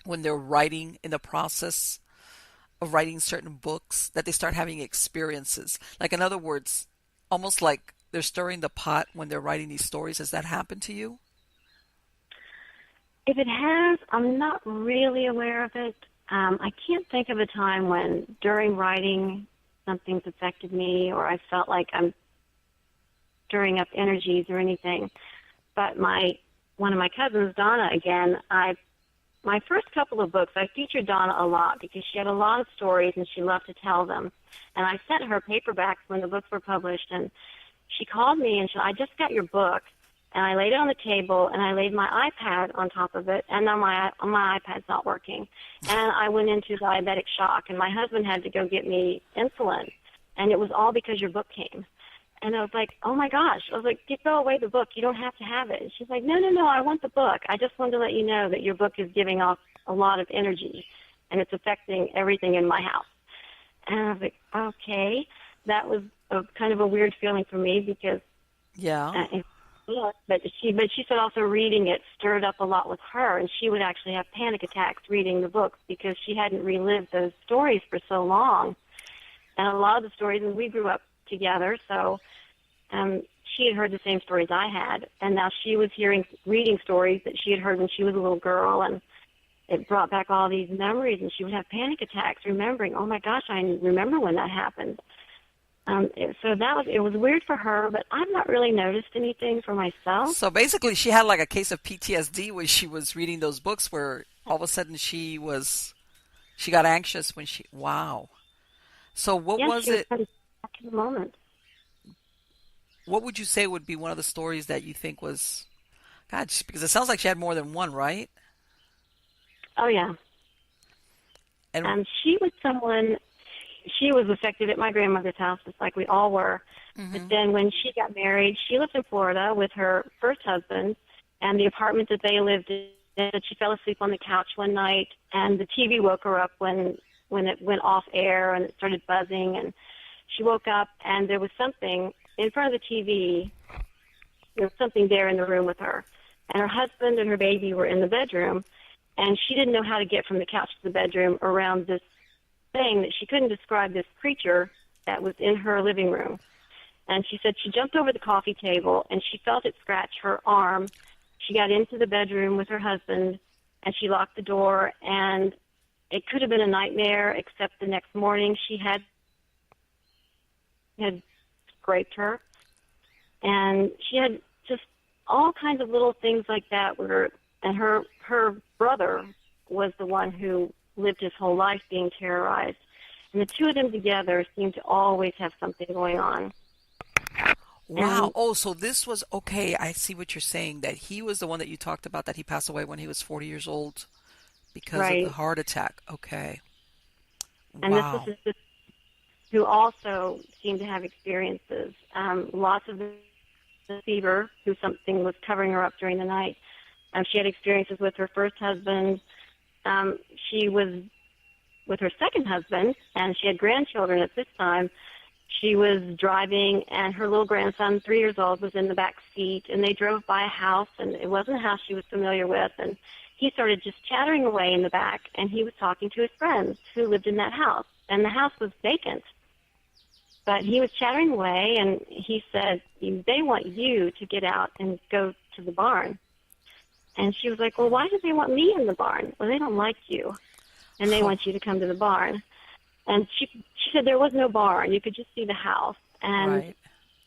when they're writing in the process of writing certain books, that they start having experiences. Like, in other words, almost like they're stirring the pot when they're writing these stories. Has that happened to you? If it has, I'm not really aware of it. I can't think of a time when during writing something's affected me or I felt like I'm stirring up energies or anything. But one of my cousins, Donna, again, my first couple of books, I featured Donna a lot because she had a lot of stories and she loved to tell them. And I sent her paperbacks when the books were published, and she called me and she said, I just got your book. And I laid it on the table, and I laid my iPad on top of it, and now my iPad's not working. And I went into diabetic shock, and my husband had to go get me insulin, and it was all because your book came. And I was like, oh, my gosh. I was like, throw away the book. You don't have to have it. And she's like, no, I want the book. I just wanted to let you know that your book is giving off a lot of energy, and it's affecting everything in my house. And I was like, okay. That was kind of a weird feeling for me because Yeah. but she said also reading it stirred up a lot with her, and she would actually have panic attacks reading the books because she hadn't relived those stories for so long. And a lot of the stories, and we grew up together, so she had heard the same stories I had, and now she was reading stories that she had heard when she was a little girl, and it brought back all these memories, and she would have panic attacks remembering, oh my gosh, I remember when that happened. So it was weird for her, but I've not really noticed anything for myself. So basically, she had like a case of PTSD when she was reading those books, where all of a sudden she got anxious when wow. So what Yes, was she was it? kind of back in the moment. What would you say would be one of the stories that you think was, God, because it sounds like she had more than one, right? Oh, yeah. And She was someone, she was affected at my grandmother's house, just like we all were. But then when she got married, she lived in Florida with her first husband, and the apartment that they lived in, she fell asleep on the couch one night, and the TV woke her up when it went off air and it started buzzing, and she woke up, and there was something in front of the TV. There was something there in the room with her. And her husband and her baby were in the bedroom, and she didn't know how to get from the couch to the bedroom around this thing that she couldn't describe, this creature that was in her living room. And she said she jumped over the coffee table, and she felt it scratch her arm. She got into the bedroom with her husband, and she locked the door, and it could have been a nightmare, except the next morning she had scraped her. And she had just all kinds of little things like that and her brother was the one who lived his whole life being terrorized. And the two of them together seemed to always have something going on. wow. Oh, so this was okay. I see what you're saying, that he was the one that you talked about, that he passed away when he was 40 years old because of the Right. heart attack. Okay. And this was Wow. his sister who also seemed to have experiences. Lots of them deceiver, who something was covering her up during the night. She had experiences with her first husband. She was with her second husband, and she had grandchildren at this time. She was driving, and her little grandson, 3 years old, was in the back seat, and they drove by a house, and it wasn't a house she was familiar with, and he started just chattering away in the back, and he was talking to his friends who lived in that house, and the house was vacant. But he was chattering away, and he said, they want you to get out and go to the barn. And she was like, well, why do they want me in the barn? Well, they don't like you, and they want you to come to the barn. And she said there was no barn. You could just see the house. And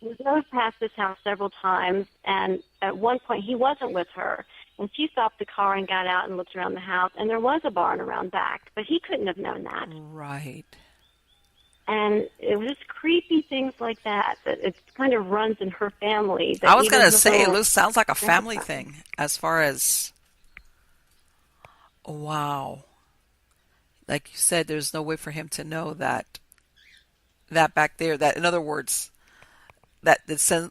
we drove past this house several times, and at one point he wasn't with her. And she stopped the car and got out and looked around the house, and there was a barn around back, but he couldn't have known that. Right. And it was just creepy things like that it kind of runs in her family. I was going to say, it sounds like a family thing as far as, wow. Like you said, there's no way for him to know that back there, that in other words, that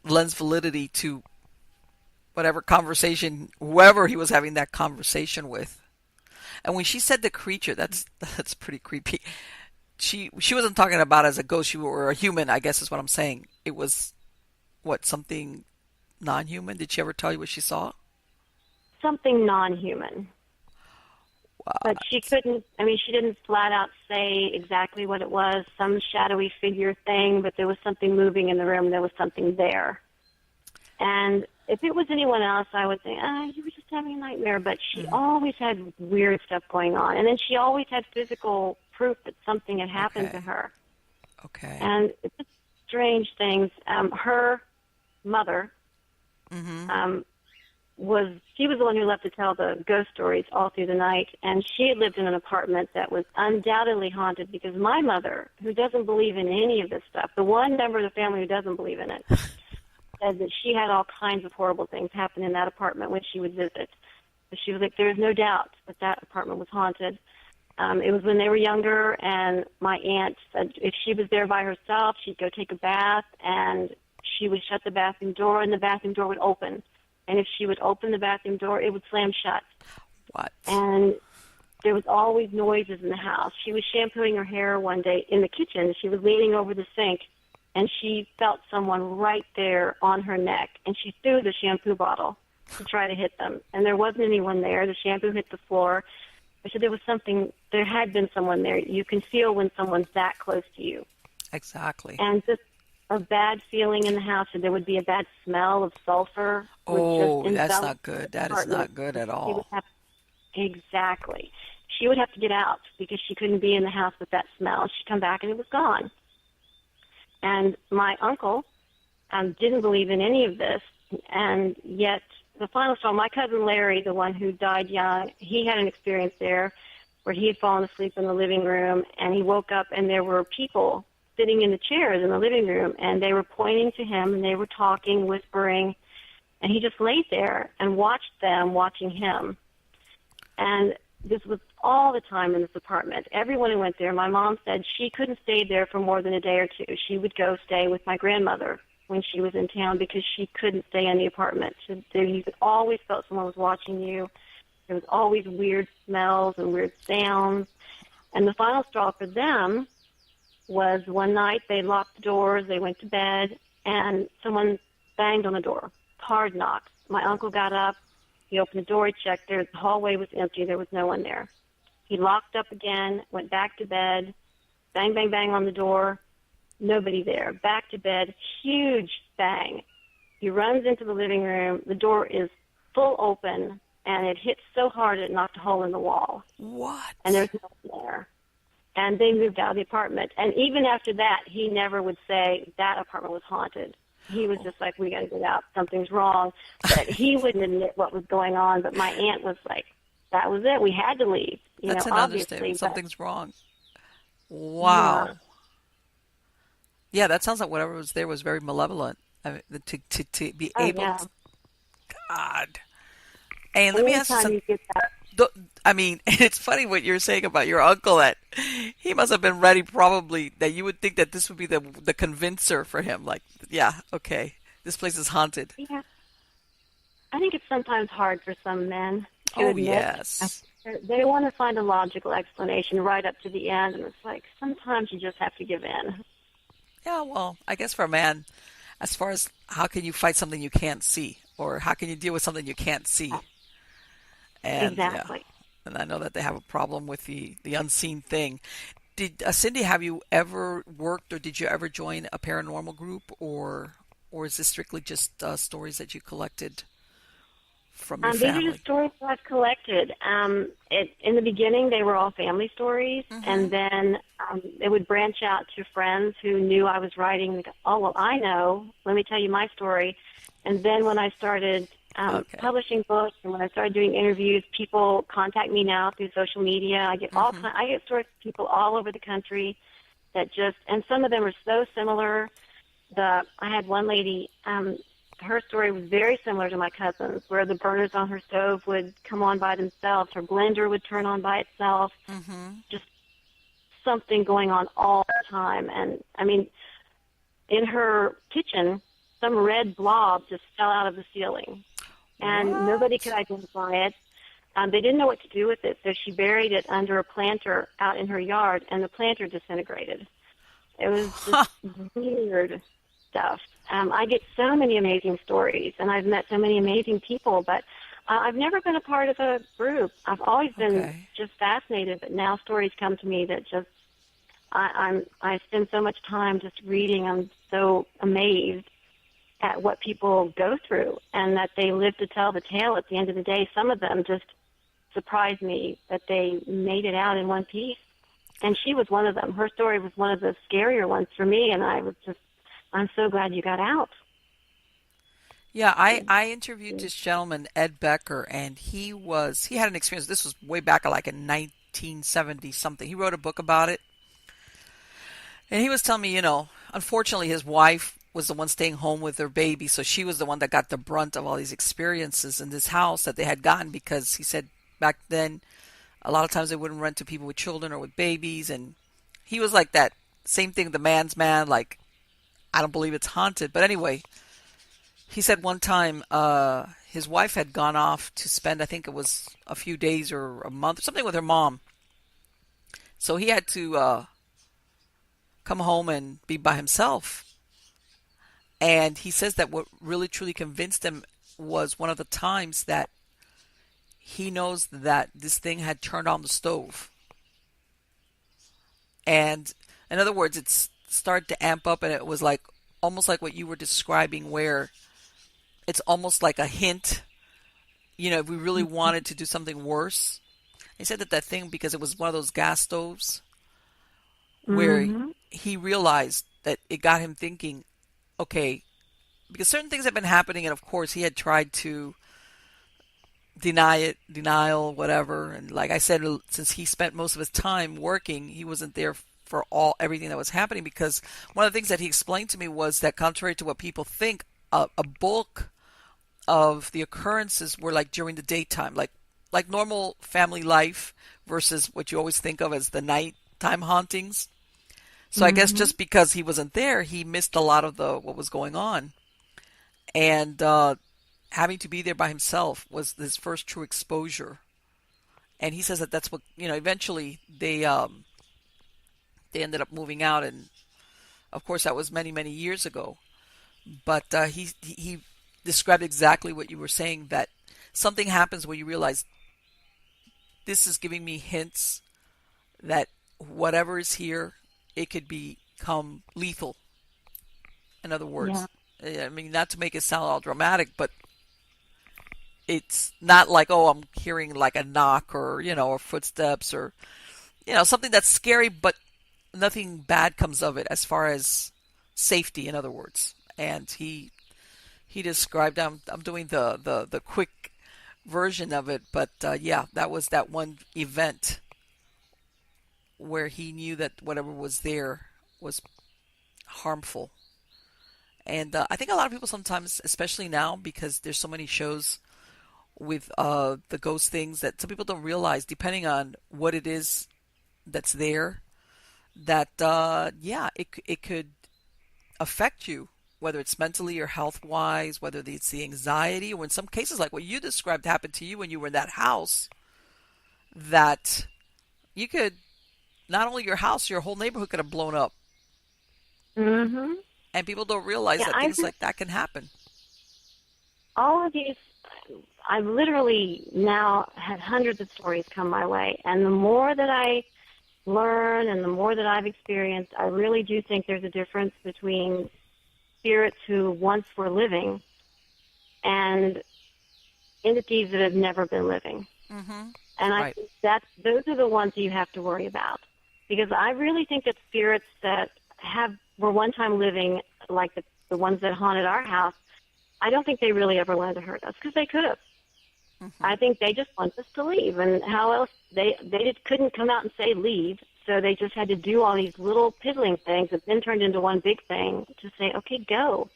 lends validity to whatever conversation, whoever he was having that conversation with. And when she said the creature, that's pretty creepy. She wasn't talking about as a ghost or a human, I guess is what I'm saying. It was, something non-human? Did she ever tell you what she saw? Something non-human. Wow. But she didn't flat out say exactly what it was, some shadowy figure thing, but there was something moving in the room. There was something there. And if it was anyone else, I would think, you were just having a nightmare. But she always had weird stuff going on. And then she always had physical proof that something had happened to her. Okay. And it's just strange things. Her mother was the one who loved to tell the ghost stories all through the night. And she had lived in an apartment that was undoubtedly haunted because my mother, who doesn't believe in any of this stuff, the one member of the family who doesn't believe in it, said that she had all kinds of horrible things happen in that apartment when she would visit. But she was like, there is no doubt that apartment was haunted. It was when they were younger, and my aunt said if she was there by herself, she'd go take a bath, and she would shut the bathroom door, and the bathroom door would open. And if she would open the bathroom door, it would slam shut. What? And there was always noises in the house. She was shampooing her hair one day in the kitchen. She was leaning over the sink, and she felt someone right there on her neck, and she threw the shampoo bottle to try to hit them. And there wasn't anyone there. The shampoo hit the floor. I said there had been someone there. You can feel when someone's that close to you. Exactly. And just a bad feeling in the house, and there would be a bad smell of sulfur. Oh, that's not good. That is not good at all. Exactly. She would have to get out because she couldn't be in the house with that smell. She'd come back and it was gone. And my uncle didn't believe in any of this, and yet the final straw, my cousin Larry, the one who died young, he had an experience there where he had fallen asleep in the living room, and he woke up and there were people sitting in the chairs in the living room, and they were pointing to him, and they were talking, whispering, and he just laid there and watched them watching him. And this was all the time in this apartment. Everyone who went there, my mom said she couldn't stay there for more than a day or two. She would go stay with my grandmother when she was in town because she couldn't stay in the apartment. You always felt someone was watching you. There was always weird smells and weird sounds. And the final straw for them was one night they locked the doors, they went to bed, and someone banged on the door, hard knocks. My uncle got up, he opened the door, he checked, the hallway was empty, there was no one there. He locked up again, went back to bed, bang, bang, bang on the door, nobody there. Back to bed, huge bang. He runs into the living room, the door is full open, and it hit so hard it knocked a hole in the wall. What? And there's no one there. And they moved out of the apartment. And even after that, he never would say that apartment was haunted. He was just like, we got to get out. Something's wrong. But he wouldn't admit what was going on. But my aunt was like, that was it. We had to leave. That's an obviously. understatement. Something's wrong. Wow. Yeah, that sounds like whatever was there was very malevolent. I mean, to be able to... God. And let me ask you something. I mean, it's funny what you're saying about your uncle, that he must have been ready probably, that you would think that this would be the convincer for him. Like, yeah, okay, this place is haunted. Yeah, I think it's sometimes hard for some men to Oh, admit. yes. They want to find a logical explanation right up to the end, and it's like sometimes you just have to give in. Yeah, well, I guess for a man, as far as how can you fight something you can't see, or how can you deal with something you can't see? And yeah, Exactly. and I know that they have a problem with the unseen thing. Did Cindy, have you ever worked or did you ever join a paranormal group, or is this strictly just stories that you collected from your These are just family? stories that I've collected. In the beginning, they were all family stories, Mm-hmm. and then they would branch out to friends who knew I was writing. They go, oh, well, I know. Let me tell you my story. And then when I started Okay. publishing books and when I started doing interviews, people contact me now through social media. Mm-hmm. I get stories from people all over the country that just, and some of them are so similar. I had one lady, her story was very similar to my cousin's, where the burners on her stove would come on by themselves, her blender would turn on by itself, Mm-hmm. just something going on all the time. And I mean, in her kitchen, some red blob just fell out of the ceiling, and nobody could What? identify it. They didn't know what to do with it, so she buried it under a planter out in her yard, and the planter disintegrated. It was just weird stuff. I get so many amazing stories, and I've met so many amazing people, but I've never been a part of a group. I've always been Okay. just fascinated, but now stories come to me that just I spend so much time just reading. I'm so amazed at what people go through and that they live to tell the tale at the end of the day. Some of them just surprised me that they made it out in one piece. And she was one of them. Her story was one of the scarier ones for me, and I'm so glad you got out. Yeah, I interviewed this gentleman, Ed Becker, and he had an experience. This was way back like in 1970 something. He wrote a book about it. And he was telling me, unfortunately his wife was the one staying home with their baby, so she was the one that got the brunt of all these experiences in this house that they had gotten because he said back then a lot of times they wouldn't rent to people with children or with babies, and he was like that same thing, the man's man, like I don't believe it's haunted. But anyway, he said one time his wife had gone off to spend, I think it was a few days or a month, something with her mom. So he had to come home and be by himself. And he says that what really truly convinced him was one of the times that he knows that this thing had turned on the stove. And in other words, it's started to amp up, and it was like almost like what you were describing, where it's almost like a hint, if we really wanted to do something worse. He said that thing, because it was one of those gas stoves, where Mm-hmm. he realized that it got him thinking, okay, because certain things have been happening, and of course he had tried to denial, whatever. And like I said, since he spent most of his time working, he wasn't there for everything that was happening. Because one of the things that he explained to me was that, contrary to what people think, a bulk of the occurrences were like during the daytime, like normal family life, versus what you always think of as the nighttime hauntings. So I guess Mm-hmm. just because he wasn't there, he missed a lot of the what was going on. And having to be there by himself was his first true exposure. And he says that that's what, eventually they ended up moving out, and of course that was many many years ago. But he described exactly what you were saying, that something happens where you realize this is giving me hints that whatever is here, it could become lethal. In other Yeah. words, I mean, not to make it sound all dramatic, but it's not like, oh, I'm hearing like a knock, or footsteps, or something that's scary, but nothing bad comes of it as far as safety, in other words. And he described, I'm doing the quick version of it, but yeah, that was that one event where he knew that whatever was there was harmful. And I think a lot of people sometimes, especially now, because there's so many shows with the ghost things, that some people don't realize, depending on what it is that's there, that yeah, it could affect you. whether it's mentally or health-wise, whether it's the anxiety, or in some cases, like what you described happened to you when you were in that house, that you could, not only your house, your whole neighborhood could have blown up. Mhm. And people don't realize Yeah, that I things just like that can happen. all of these. I've literally now had hundreds of stories come my way, and the more that I learn and the more that I've experienced, I really do think there's a difference between spirits who once were living and entities that have never been living. Mm-hmm. And I Right. think those are the ones you have to worry about, because I really think that spirits that were one time living, like the ones that haunted our house, I don't think they really ever wanted to hurt us, because they could have. Mm-hmm. I think they just want us to leave, and how else couldn't come out and say leave, so they just had to do all these little piddling things that then turned into one big thing to say, okay, go.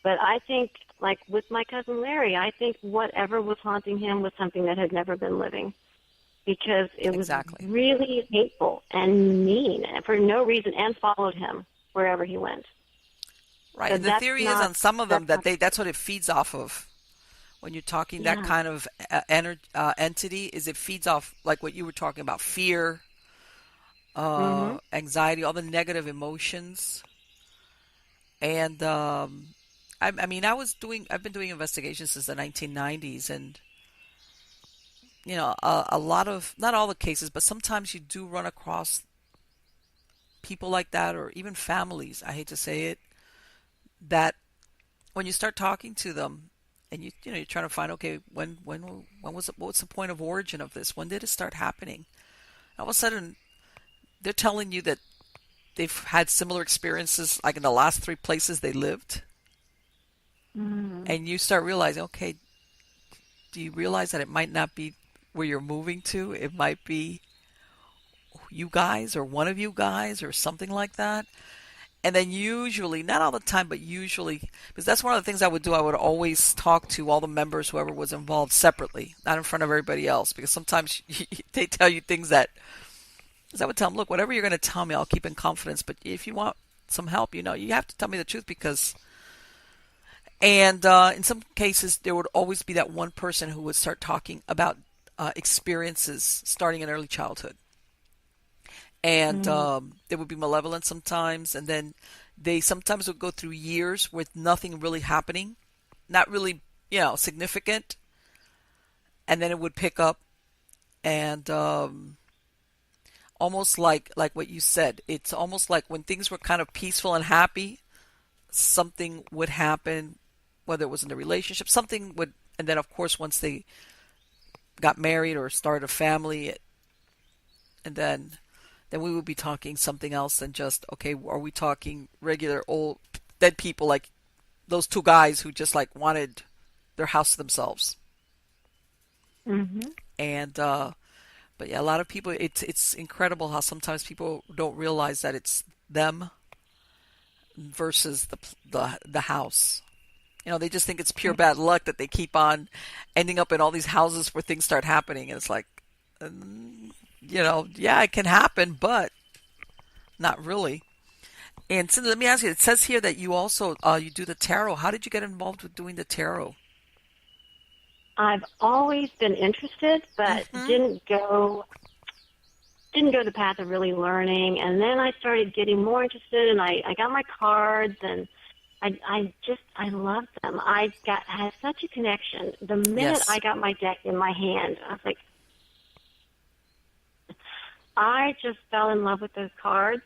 But I think, like with my cousin Larry, I think whatever was haunting him was something that had never been living, because it was Exactly. really hateful and mean and for no reason, and followed him wherever he went. Right. So And the theory is on some of them that's that not, that's what it feeds off of. When you're talking that yeah. kind of entity, is it feeds off like what you were talking about, fear, Mhm. anxiety, all the negative emotions. And I mean, I've been doing investigations since the 1990s, and a lot of, not all the cases, but sometimes you do run across people like that, or even families. I hate to say it, that when you start talking to them, and you're trying to find, okay, when was it, what's the point of origin of this? When did it start happening? All of a sudden, they're telling you that they've had similar experiences, like in the last three places they lived, Mhm. and you start realizing, okay, do you realize that it might not be where you're moving to? It might be you guys, or one of you guys, or something like that. And then usually, not all the time, but usually, because that's one of the things I would do, I would always talk to all the members, whoever was involved, separately, not in front of everybody else, because sometimes they tell you things that, because I would tell them, look, whatever you're going to tell me, I'll keep in confidence, but if you want some help, you have to tell me the truth, because, and in some cases, there would always be that one person who would start talking about experiences starting in early childhood. And Mhm. they would be malevolent sometimes, and then they sometimes would go through years with nothing really happening, not really, significant, and then it would pick up, and almost like what you said, it's almost like when things were kind of peaceful and happy, something would happen, whether it was in the relationship, something would, and then of course once they got married or started a family, and then we would be talking something else than just, okay, are we talking regular old dead people, like those two guys who just like wanted their house to themselves. Mhm. And but yeah, a lot of people, it's incredible how sometimes people don't realize that it's them versus the house. They just think it's pure bad luck that they keep on ending up in all these houses where things start happening, and it's like, yeah, it can happen, but not really. And Cindy, let me ask you, it says here that you also you do the tarot. How did you get involved with doing the tarot? I've always been interested, but Mm-hmm. didn't go the path of really learning. And then I started getting more interested, and I got my cards, and I love them. Had such a connection. The minute Yes. I got my deck in my hand, I was like, I just fell in love with those cards,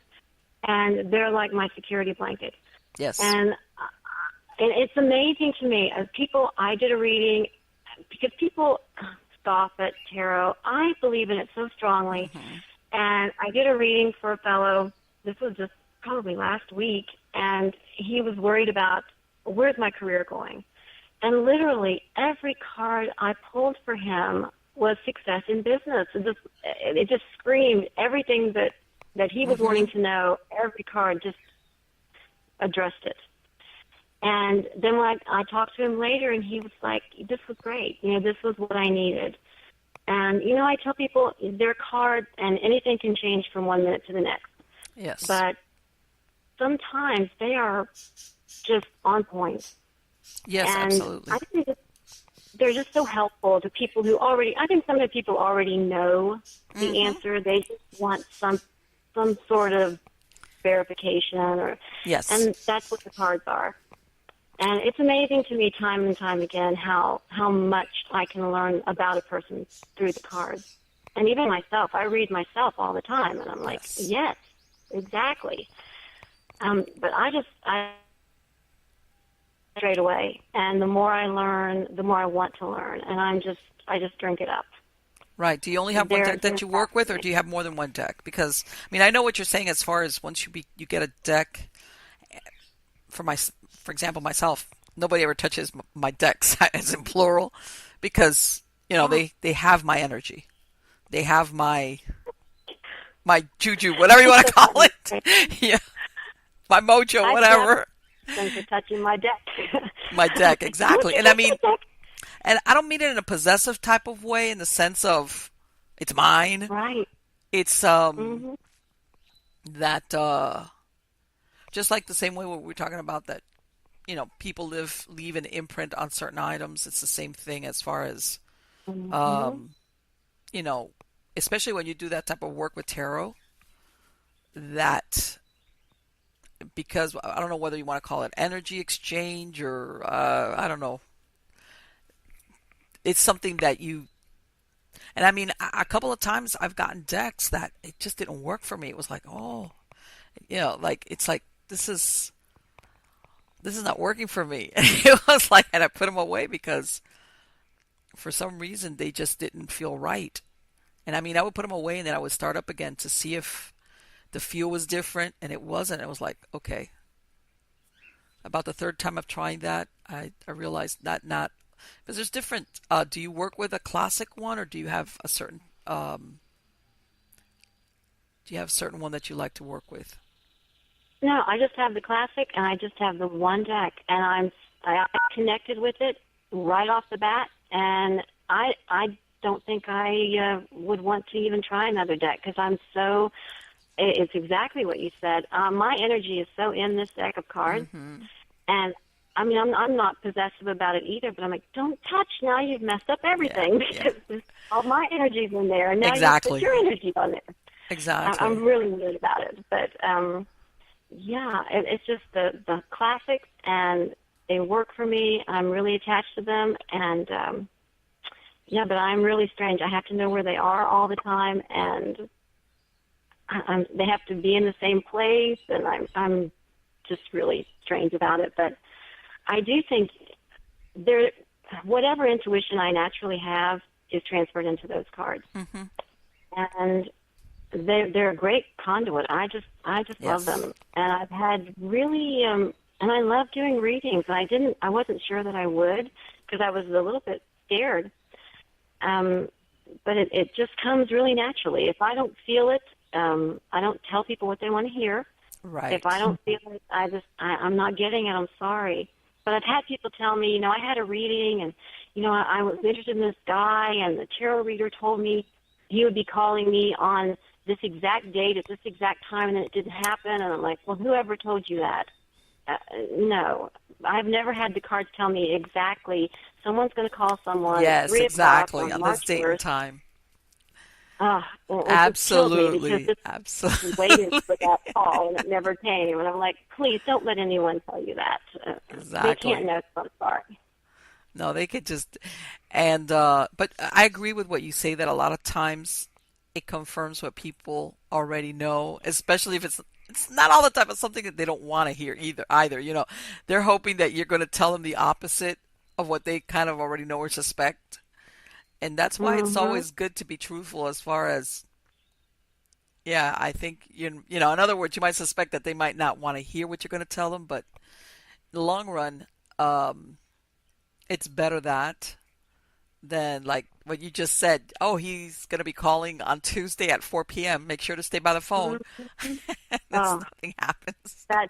and they're like my security blanket. Yes. And it's amazing to me. As people, I did a reading because people scoff at tarot. I believe in it so strongly, Mm-hmm. and I did a reading for a fellow. This was just probably last week, and he was worried about where's my career going. And literally every card I pulled for him was success in business. It just screamed everything that he was Mm-hmm. wanting to know. Every card just addressed it. And then when I talked to him later, and he was like, this was great. This was what I needed. And, I tell people they're cards, and anything can change from one minute to the next. Yes. But sometimes they are just on point. Yes, And absolutely. I think they're just so helpful to people who already, I think some of the people already know the Mm-hmm. answer. They just want some sort of verification, Yes. and that's what the cards are. And it's amazing to me time and time again how much I can learn about a person through the cards. And even myself, I read myself all the time, and I'm like, Yes. yes, exactly. But I straight away, and the more I learn, the more I want to learn, and I just drink it up. Right. Do you only have one They're deck that you work with, or do fascinating. you have more than one deck? Because I mean, I know what you're saying as far as once you get a deck. For example, myself, nobody ever touches my decks as in plural, because Yeah, they have my energy, they have my juju, whatever you want to so call that makes it. sense. Yeah, my mojo, I've never whatever. them for touching my deck. My deck, Would exactly. you And I touch mean, my deck? and I don't mean it in a possessive type of way, in the sense of it's mine. Right. It's Mhm. that just like the same way what we're talking about, that people leave an imprint on certain items. It's the same thing as far as Mhm. um, you know, especially when you do that type of work with tarot. That because I don't know whether you want to call it energy exchange or I don't know. It's something that you and I mean a couple of times I've gotten decks that it just didn't work for me. It was like, oh, like it's like this is not working for me. It was like, and I put them away because for some reason they just didn't feel right. And I mean, I would put them away and then I would start up again to see if the feel was different, and it wasn't. It was like, okay. About the third time of trying that, I realized that not because there's different. Do you work with a classic one, or do you have a certain do you have a certain one that you like to work with? No, I just have the classic, and I just have the one deck, and I connected with it right off the bat, and I don't think I would want to even try another deck because I'm so. It's exactly what you said. My energy is so in this deck of cards, Mm-hmm. and I mean I'm not possessive about it either. But I'm like, don't touch now. You've messed up Yeah, everything yeah, because all my energy's in there, and now you've put exactly, your energy on there. I'm exactly. really weird about it, but yeah, it's just the classics, and they work for me. I'm really attached to them, and yeah, but I'm really strange. I have to know where they are all the time, and they have to be in the same place, and I'm just really strange about it. But I do think there, whatever intuition I naturally have is transferred into those cards, Mm-hmm. and they're a great conduit. I just love Yes. them, and I've had really and I love doing readings. I wasn't sure that I would because I was a little bit scared. Um, but it just comes really naturally. If I don't feel it, I don't tell people what they want to hear. If I Right. don't feel it, I'm not getting it. I'm sorry. But I've had people tell me, I had a reading, and I was interested in this guy, and the tarot reader told me he would be calling me on this exact date at this exact time, and then it didn't happen. And I'm like, well, whoever told you that? No, I've never had the cards tell me exactly. Someone's going to call someone at Yes, 3 o'clock exactly. on On this March date and 1st. time. It just killed me because Absolutely. this waited for Absolutely. that call and it never came. And I'm like, please don't let anyone tell you that. They can't Exactly. know. So I'm sorry. No, they could just and but I agree with what you say that a lot of times it confirms what people already know, especially if it's not all the time, it's something that they don't want to hear either. They're hoping that you're going to tell them the opposite of what they kind of already know or suspect. And that's why it's Mm-hmm. always good to be truthful as far as yeah, I think in other words, you might suspect that they might not want to hear what you're going to tell them, but in the long run, um, it's better that than like what you just said. Oh, he's going to be calling on Tuesday at 4 p.m. Make sure to stay by the phone. Mm-hmm. And Oh, nothing happens. that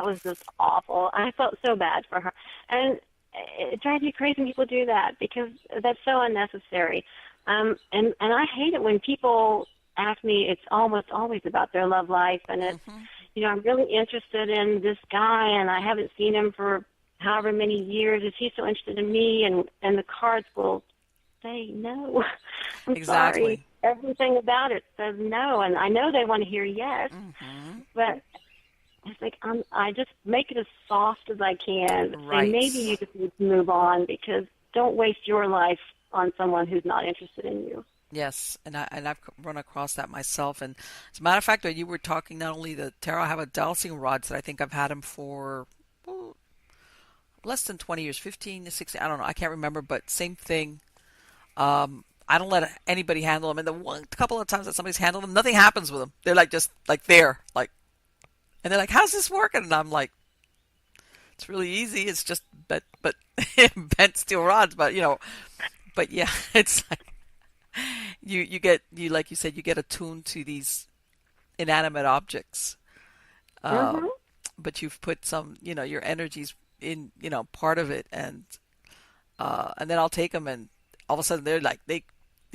was just awful. I felt so bad for her, and it drives me crazy when people do that because that's so unnecessary. And I hate it when people ask me. It's almost always about their love life, and it's Hmm. I'm really interested in this guy, and I haven't seen him for however many years. Is he so interested in me? And the cards will say no. I'm Exactly. sorry. Everything about it says no, and I know they want to hear yes, Mm-hmm. but it's like I just make it as soft as I can. Say maybe Right. you just need to move on because don't waste your life on someone who's not interested in you. Yes, and I've run across that myself. And as a matter of fact, when you were talking, not only the tarot, I have a dowsing rods that I think I've had them for oh, less than 20 years, 15 to 16. I don't know. I can't remember, but same thing. I don't let anybody handle them. And the one couple of times that somebody's handled them, nothing happens with them. They're like just like there, like, and they're like, "How's this working?" And I'm like, "It's really easy. It's just but bent steel rods." But but yeah, it's like you get you like you said, you get attuned to these inanimate objects. Uh, Mhm. but you've put some, your energies in, part of it, and then I'll take them, and all of a sudden they're like they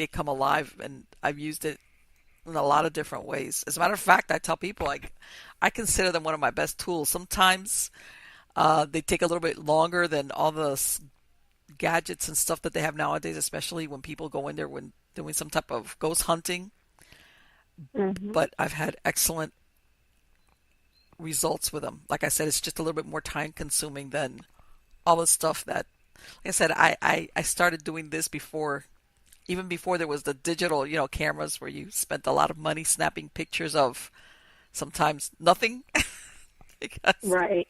come alive, and I've used it in a lot of different ways. As a matter of fact, I tell people like I consider them one of my best tools. Sometimes they take a little bit longer than all the gadgets and stuff that they have nowadays, especially when people go in there when doing some type of ghost hunting. Mhm. But I've had excellent results with them. Like I said, it's just a little bit more time consuming than all the stuff that, like I said, I started doing this before, even before there was the digital, cameras where you spent a lot of money snapping pictures of sometimes nothing. Because, Right.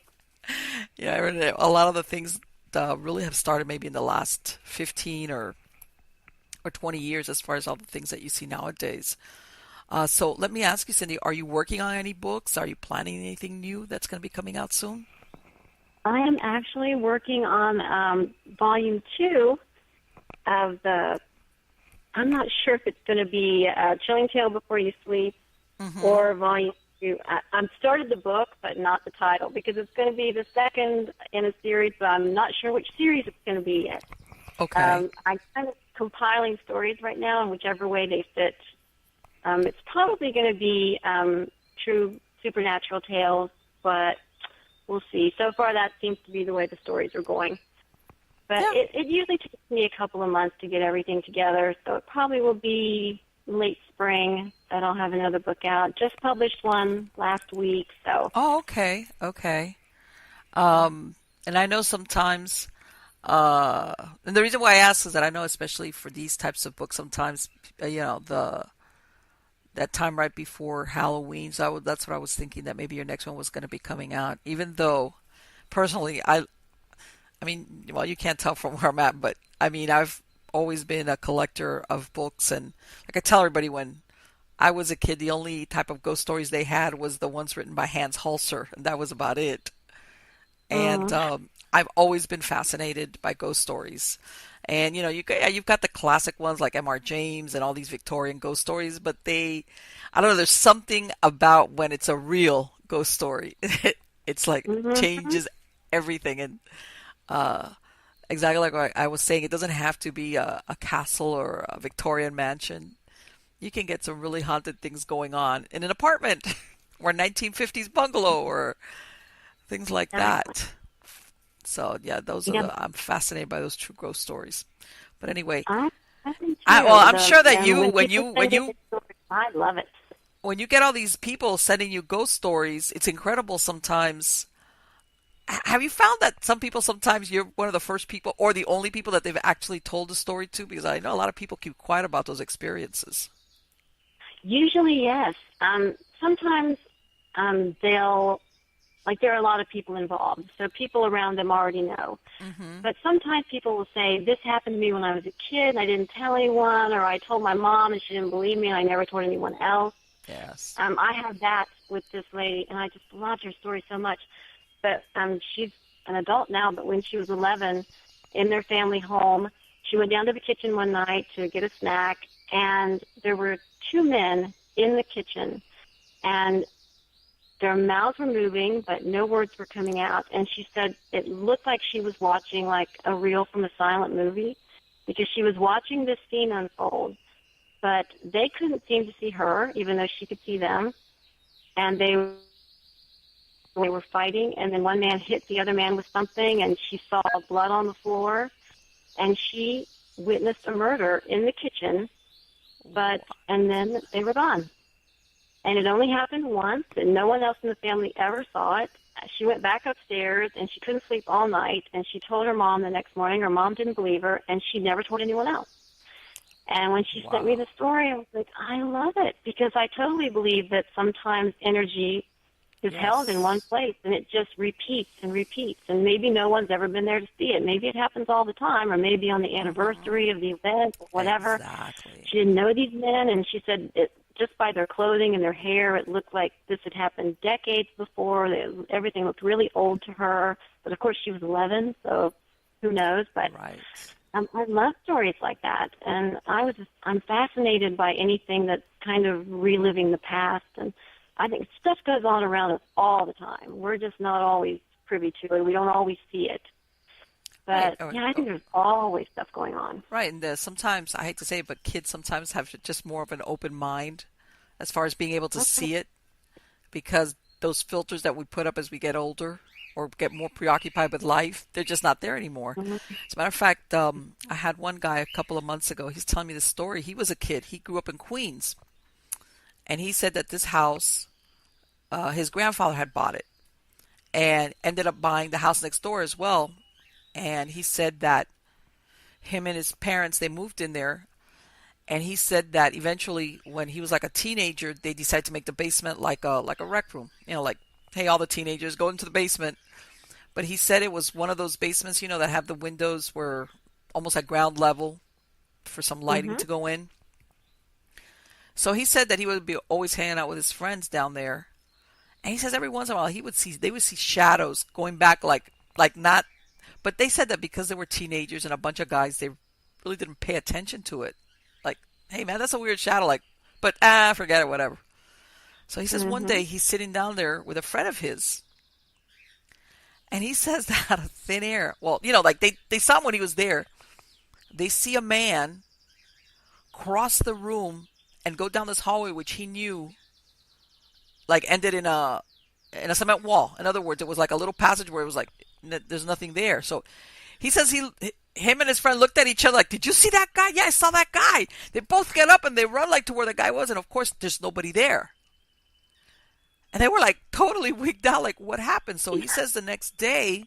a lot of the things really have started maybe in the last 15 or 20 years as far as all the things that you see nowadays. So let me ask you, Cindy, are you working on any books? Are you planning anything new that's going to be coming out soon? I am actually working on volume 2 of the. I'm not sure if it's going to be Chilling Tale Before You Sleep Mm-hmm. or volume 2. I've started the book, but not the title because it's going to be the second in a series, but I'm not sure which series it's going to be yet. Okay. I'm kind of compiling stories right now in whichever way they fit. It's probably going to be true supernatural tales, but we'll see. So far, that seems to be the way the stories are going. But Yeah. it usually takes me a couple of months to get everything together, so it probably will be late spring that I'll have another book out. Just published one last week, so. Oh, okay. Okay. Um, and I know sometimes, and the reason why I ask is that I know, especially for these types of books, sometimes, the that time right before Halloween. So that's what I was thinking, that maybe your next one was going to be coming out. Even though, personally, I mean, well, you can't tell from where I'm at, but I mean, I've always been a collector of books, and like I tell everybody, when I was a kid, the only type of ghost stories they had was the ones written by Hans Hulser, and that was about it. And Mm, I've always been fascinated by ghost stories. And you've got the classic ones like M.R. James and all these Victorian ghost stories, but I don't know, there's something about when it's a real ghost story. It's like mm-hmm. changes everything. And uh, exactly like what I was saying, it doesn't have to be a castle or a Victorian mansion. You can get some really haunted things going on in an apartment or 1950s bungalow or things like Exactly. that. So yeah, those are Yeah, I'm fascinated by those true ghost stories. But anyway, I think well, too. I'm sure that And you when people send me the stories, I love it. when you get all these people sending you ghost stories, it's incredible sometimes. Have you found that some people, sometimes you're one of the first people or the only people that they've actually told a story to? Because I know a lot of people keep quiet about those experiences. Usually, yes. Sometimes they'll, like, there are a lot of people involved, so people around them already know. Mm-hmm. But sometimes people will say, this happened to me when I was a kid and I didn't tell anyone, or I told my mom and she didn't believe me and I never told anyone else. Yes. I have that with this lady, and I just loved her story so much. But she's an adult now, but when she was 11, in their family home, she went down to the kitchen one night to get a snack, and there were two men in the kitchen, and their mouths were moving, but no words were coming out. And she said it looked like she was watching like a reel from a silent movie because she was watching this scene unfold, but they couldn't seem to see her, even though she could see them. And they They were fighting, and then one man hit the other man with something, and she saw blood on the floor, and she witnessed a murder in the kitchen, and then they were gone. And it only happened once, and no one else in the family ever saw it. She went back upstairs, and she couldn't sleep all night, and she told her mom the next morning. Her mom didn't believe her, and she never told anyone else. And when she sent me the story, I was like, I love it, because I totally believe that sometimes energy is held in one place, and it just repeats and repeats, and maybe no one's ever been there to see it. Maybe it happens all the time, or maybe on the anniversary of the event or whatever. Exactly. She didn't know these men, and she said just by their clothing and their hair, it looked like this had happened decades before. Everything looked really old to her, but of course she was 11, so who knows. But I love stories like that, and I'm fascinated by anything that's kind of reliving the past, and I think stuff goes on around us all the time. We're just not always privy to it. We don't always see it. But, I think there's always stuff going on. Right, and sometimes, I hate to say it, but kids sometimes have just more of an open mind as far as being able to see it, because those filters that we put up as we get older or get more preoccupied with life, they're just not there anymore. As a matter of fact, I had one guy a couple of months ago. He's telling me this story. He was a kid. He grew up in Queens. And he said that this house, his grandfather had bought it and ended up buying the house next door as well. And he said that him and his parents, they moved in there. And he said that eventually when he was like a teenager, they decided to make the basement like a rec room. You know, like, hey, all the teenagers go into the basement. But he said it was one of those basements, you know, that have the windows where almost at ground level for some lighting to go in. So he said that he would be always hanging out with his friends down there. And he says every once in a while they would see shadows going back like not, but they said that because they were teenagers and a bunch of guys, they really didn't pay attention to it. Like, hey man, that's a weird shadow, but forget it, whatever. So he says one day he's sitting down there with a friend of his, and he says that out of thin air. Well, you know, like they saw him when he was there. They see a man cross the room and go down this hallway, which he knew like ended in a cement wall. In other words, it was like a little passage where it was like there's nothing there. So he says him and his friend looked at each other like, did you see that guy? Yeah, I saw that guy. They both get up and they run like to where the guy was, and of course there's nobody there. And they were like totally wigged out, like what happened? So he says the next day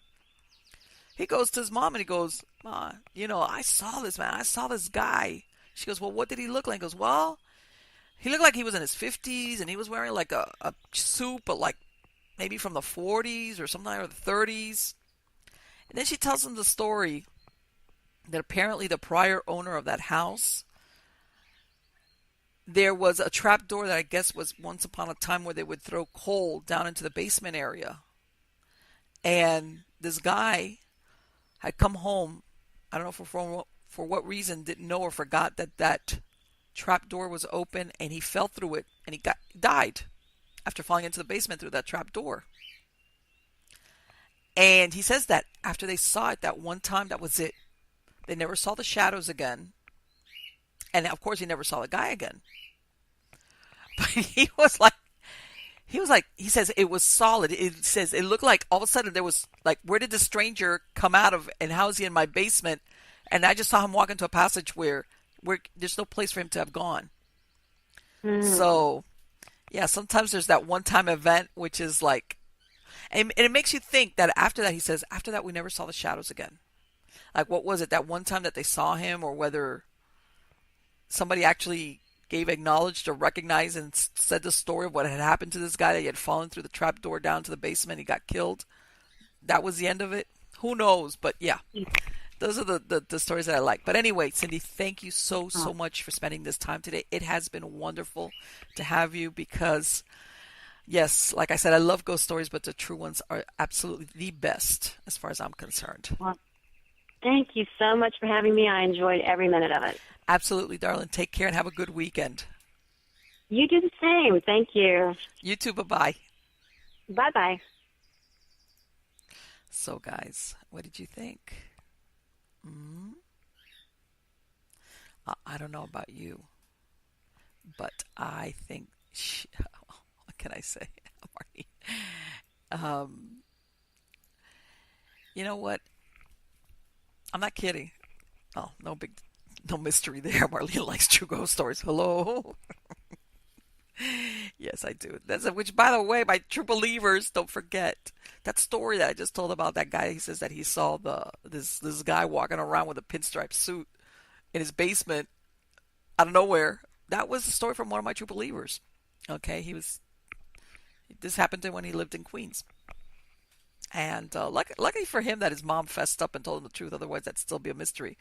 he goes to his mom and he goes, Ma, you know, I saw this man. I saw this guy. She goes, well, what did he look like? He goes, well, he looked like he was in his 50s, and he was wearing like a suit, but like maybe from the 40s or something, or the 30s. And then she tells him the story that apparently the prior owner of that house, there was a trap door that I guess was once upon a time where they would throw coal down into the basement area. And this guy had come home, I don't know for what reason, didn't know or forgot that trap door was open, and he fell through it, and he died after falling into the basement through that trap door. And he says that after they saw it that one time, that was it. They never saw the shadows again, and of course he never saw the guy again. But he says it was solid. It says it looked like all of a sudden there was like, where did this stranger come out of, and how is he in my basement? And I just saw him walk into a passage where there's no place for him to have gone. So, yeah, sometimes there's that one-time event, which is like, and it makes you think that after that, he says, after that, we never saw the shadows again. Like, what was it, that one time that they saw him, or whether somebody actually acknowledged or recognized and said the story of what had happened to this guy, that he had fallen through the trap door down to the basement, he got killed. That was the end of it. Who knows? But yeah. Those are the stories that I like. But anyway, Cindy, thank you so much for spending this time today. It has been wonderful to have you because, yes, like I said, I love ghost stories, but the true ones are absolutely the best as far as I'm concerned. Well, thank you so much for having me. I enjoyed every minute of it. Absolutely, darling. Take care and have a good weekend. You do the same. Thank you. You too. Bye-bye. Bye-bye. So, guys, what did you think? I don't know about you, but I think what can I say, Marlene? Um, you know what? I'm not kidding. Oh, no mystery there. Marlene likes true ghost stories. Hello. Yes, I do. Which, by the way, my true believers, don't forget that story that I just told about that guy. He says that he saw this guy walking around with a pinstripe suit in his basement out of nowhere. That was the story from one of my true believers. Okay, this happened to him when he lived in Queens. And lucky for him that his mom fessed up and told him the truth. Otherwise, that'd still be a mystery.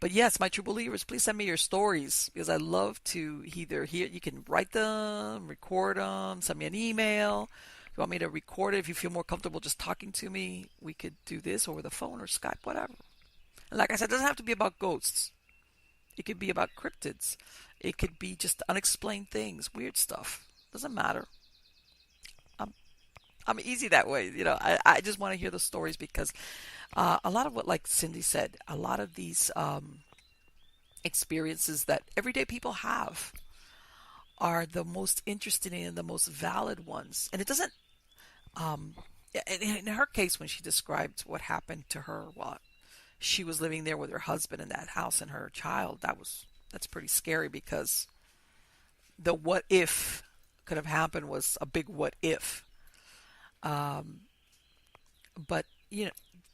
But yes, my true believers, please send me your stories because I love to either hear. You can write them, record them, send me an email. If you want me to record it, if you feel more comfortable just talking to me, we could do this over the phone or Skype, whatever. And like I said, it doesn't have to be about ghosts. It could be about cryptids. It could be just unexplained things, weird stuff. Doesn't matter. I'm I'm easy that way. I just want to hear the stories because a lot of what, like Cindy said, a lot of these experiences that everyday people have are the most interesting and the most valid ones. And it doesn't, um, in her case, when she described what happened to her while she was living there with her husband in that house and her child, that's pretty scary because the what if could have happened was a big what if. Um, but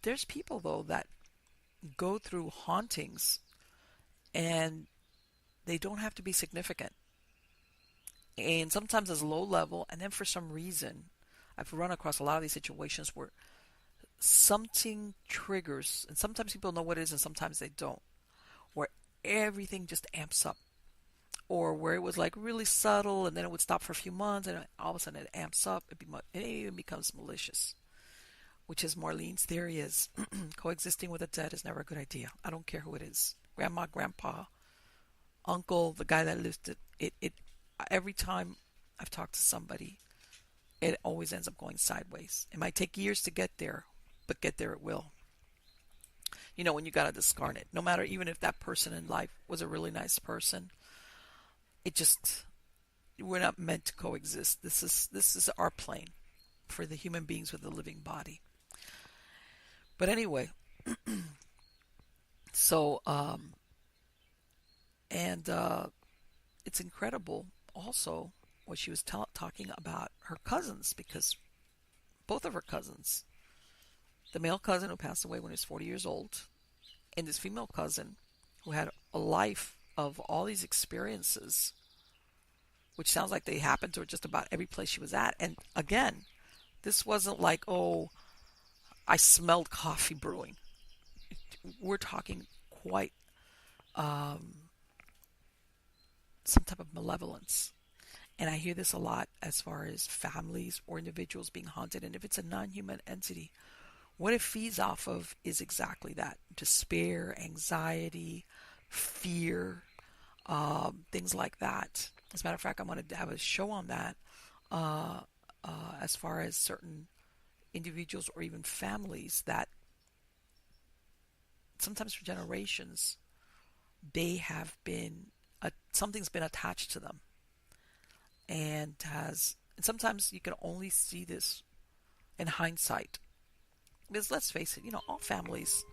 there's people though that go through hauntings and they don't have to be significant. And sometimes it's low level, and then for some reason, I've run across a lot of these situations where something triggers, and sometimes people know what it is, and sometimes they don't, where everything just amps up, or where it was like really subtle, and then it would stop for a few months, and all of a sudden it amps up. It even becomes malicious, which is Marlene's theory is coexisting with the dead is never a good idea. I don't care who it is, grandma, grandpa, uncle, the guy that lived it. Every time I've talked to somebody, it always ends up going sideways. It might take years to get there, but get there it will. When you got to discard it, no matter even if that person in life was a really nice person, it just we're not meant to coexist. This is our plane for the human beings with a living body. But anyway, so and it's incredible also what she was talking about her cousins, because both of her cousins, the male cousin who passed away when he was 40 years old, and this female cousin who had a life of all these experiences, which sounds like they happened to her just about every place she was at. And again, this wasn't like, oh, I smelled coffee brewing. We're talking quite some type of malevolence. And I hear this a lot as far as families or individuals being haunted. And if it's a non-human entity, what it feeds off of is exactly that: despair, anxiety, fear, things like that. As a matter of fact, I wanted to have a show on that as far as certain individuals or even families that sometimes for generations they have been something's been attached to them, and sometimes you can only see this in hindsight, because let's face it, all families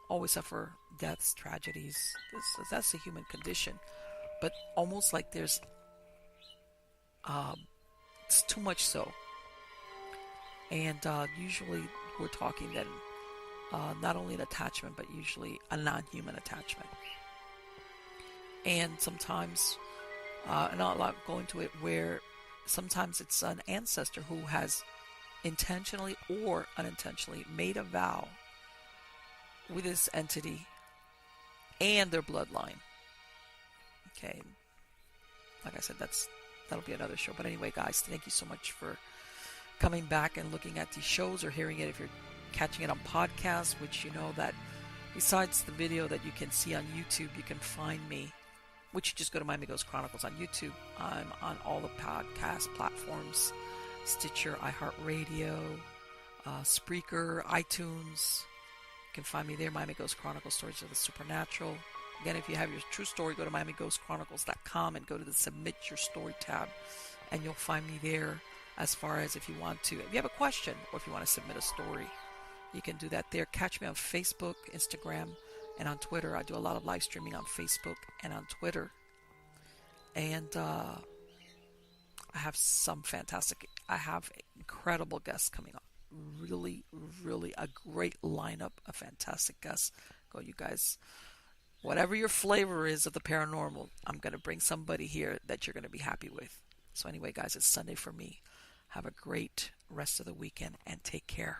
always suffer deaths, tragedies. That's the human condition, but almost like there's it's too much so. And usually we're talking then not only an attachment, but usually a non-human attachment. And sometimes, and I'll not go into it, where sometimes it's an ancestor who has intentionally or unintentionally made a vow with this entity and their bloodline. Okay, like I said, that'll be another show. But anyway, guys, thank you so much for coming back and looking at these shows or hearing it if you're catching it on podcast, which you know that besides the video that you can see on YouTube, you can find me, which you just go to Miami Ghost Chronicles on YouTube. I'm on all the podcast platforms: Stitcher, iHeartRadio, Spreaker, iTunes. You can find me there, Miami Ghost Chronicles, Stories of the Supernatural. Again, if you have your true story, go to MiamiGhostChronicles.com and go to the Submit Your Story tab, and you'll find me there. As far as if you have a question or if you want to submit a story, you can do that there. Catch me on Facebook, Instagram, and on Twitter. I do a lot of live streaming on Facebook and on Twitter. And I have incredible guests coming up. Really, really a great lineup of fantastic guests. Go, you guys. Whatever your flavor is of the paranormal, I'm going to bring somebody here that you're going to be happy with. So anyway, guys, it's Sunday for me. Have a great rest of the weekend and take care.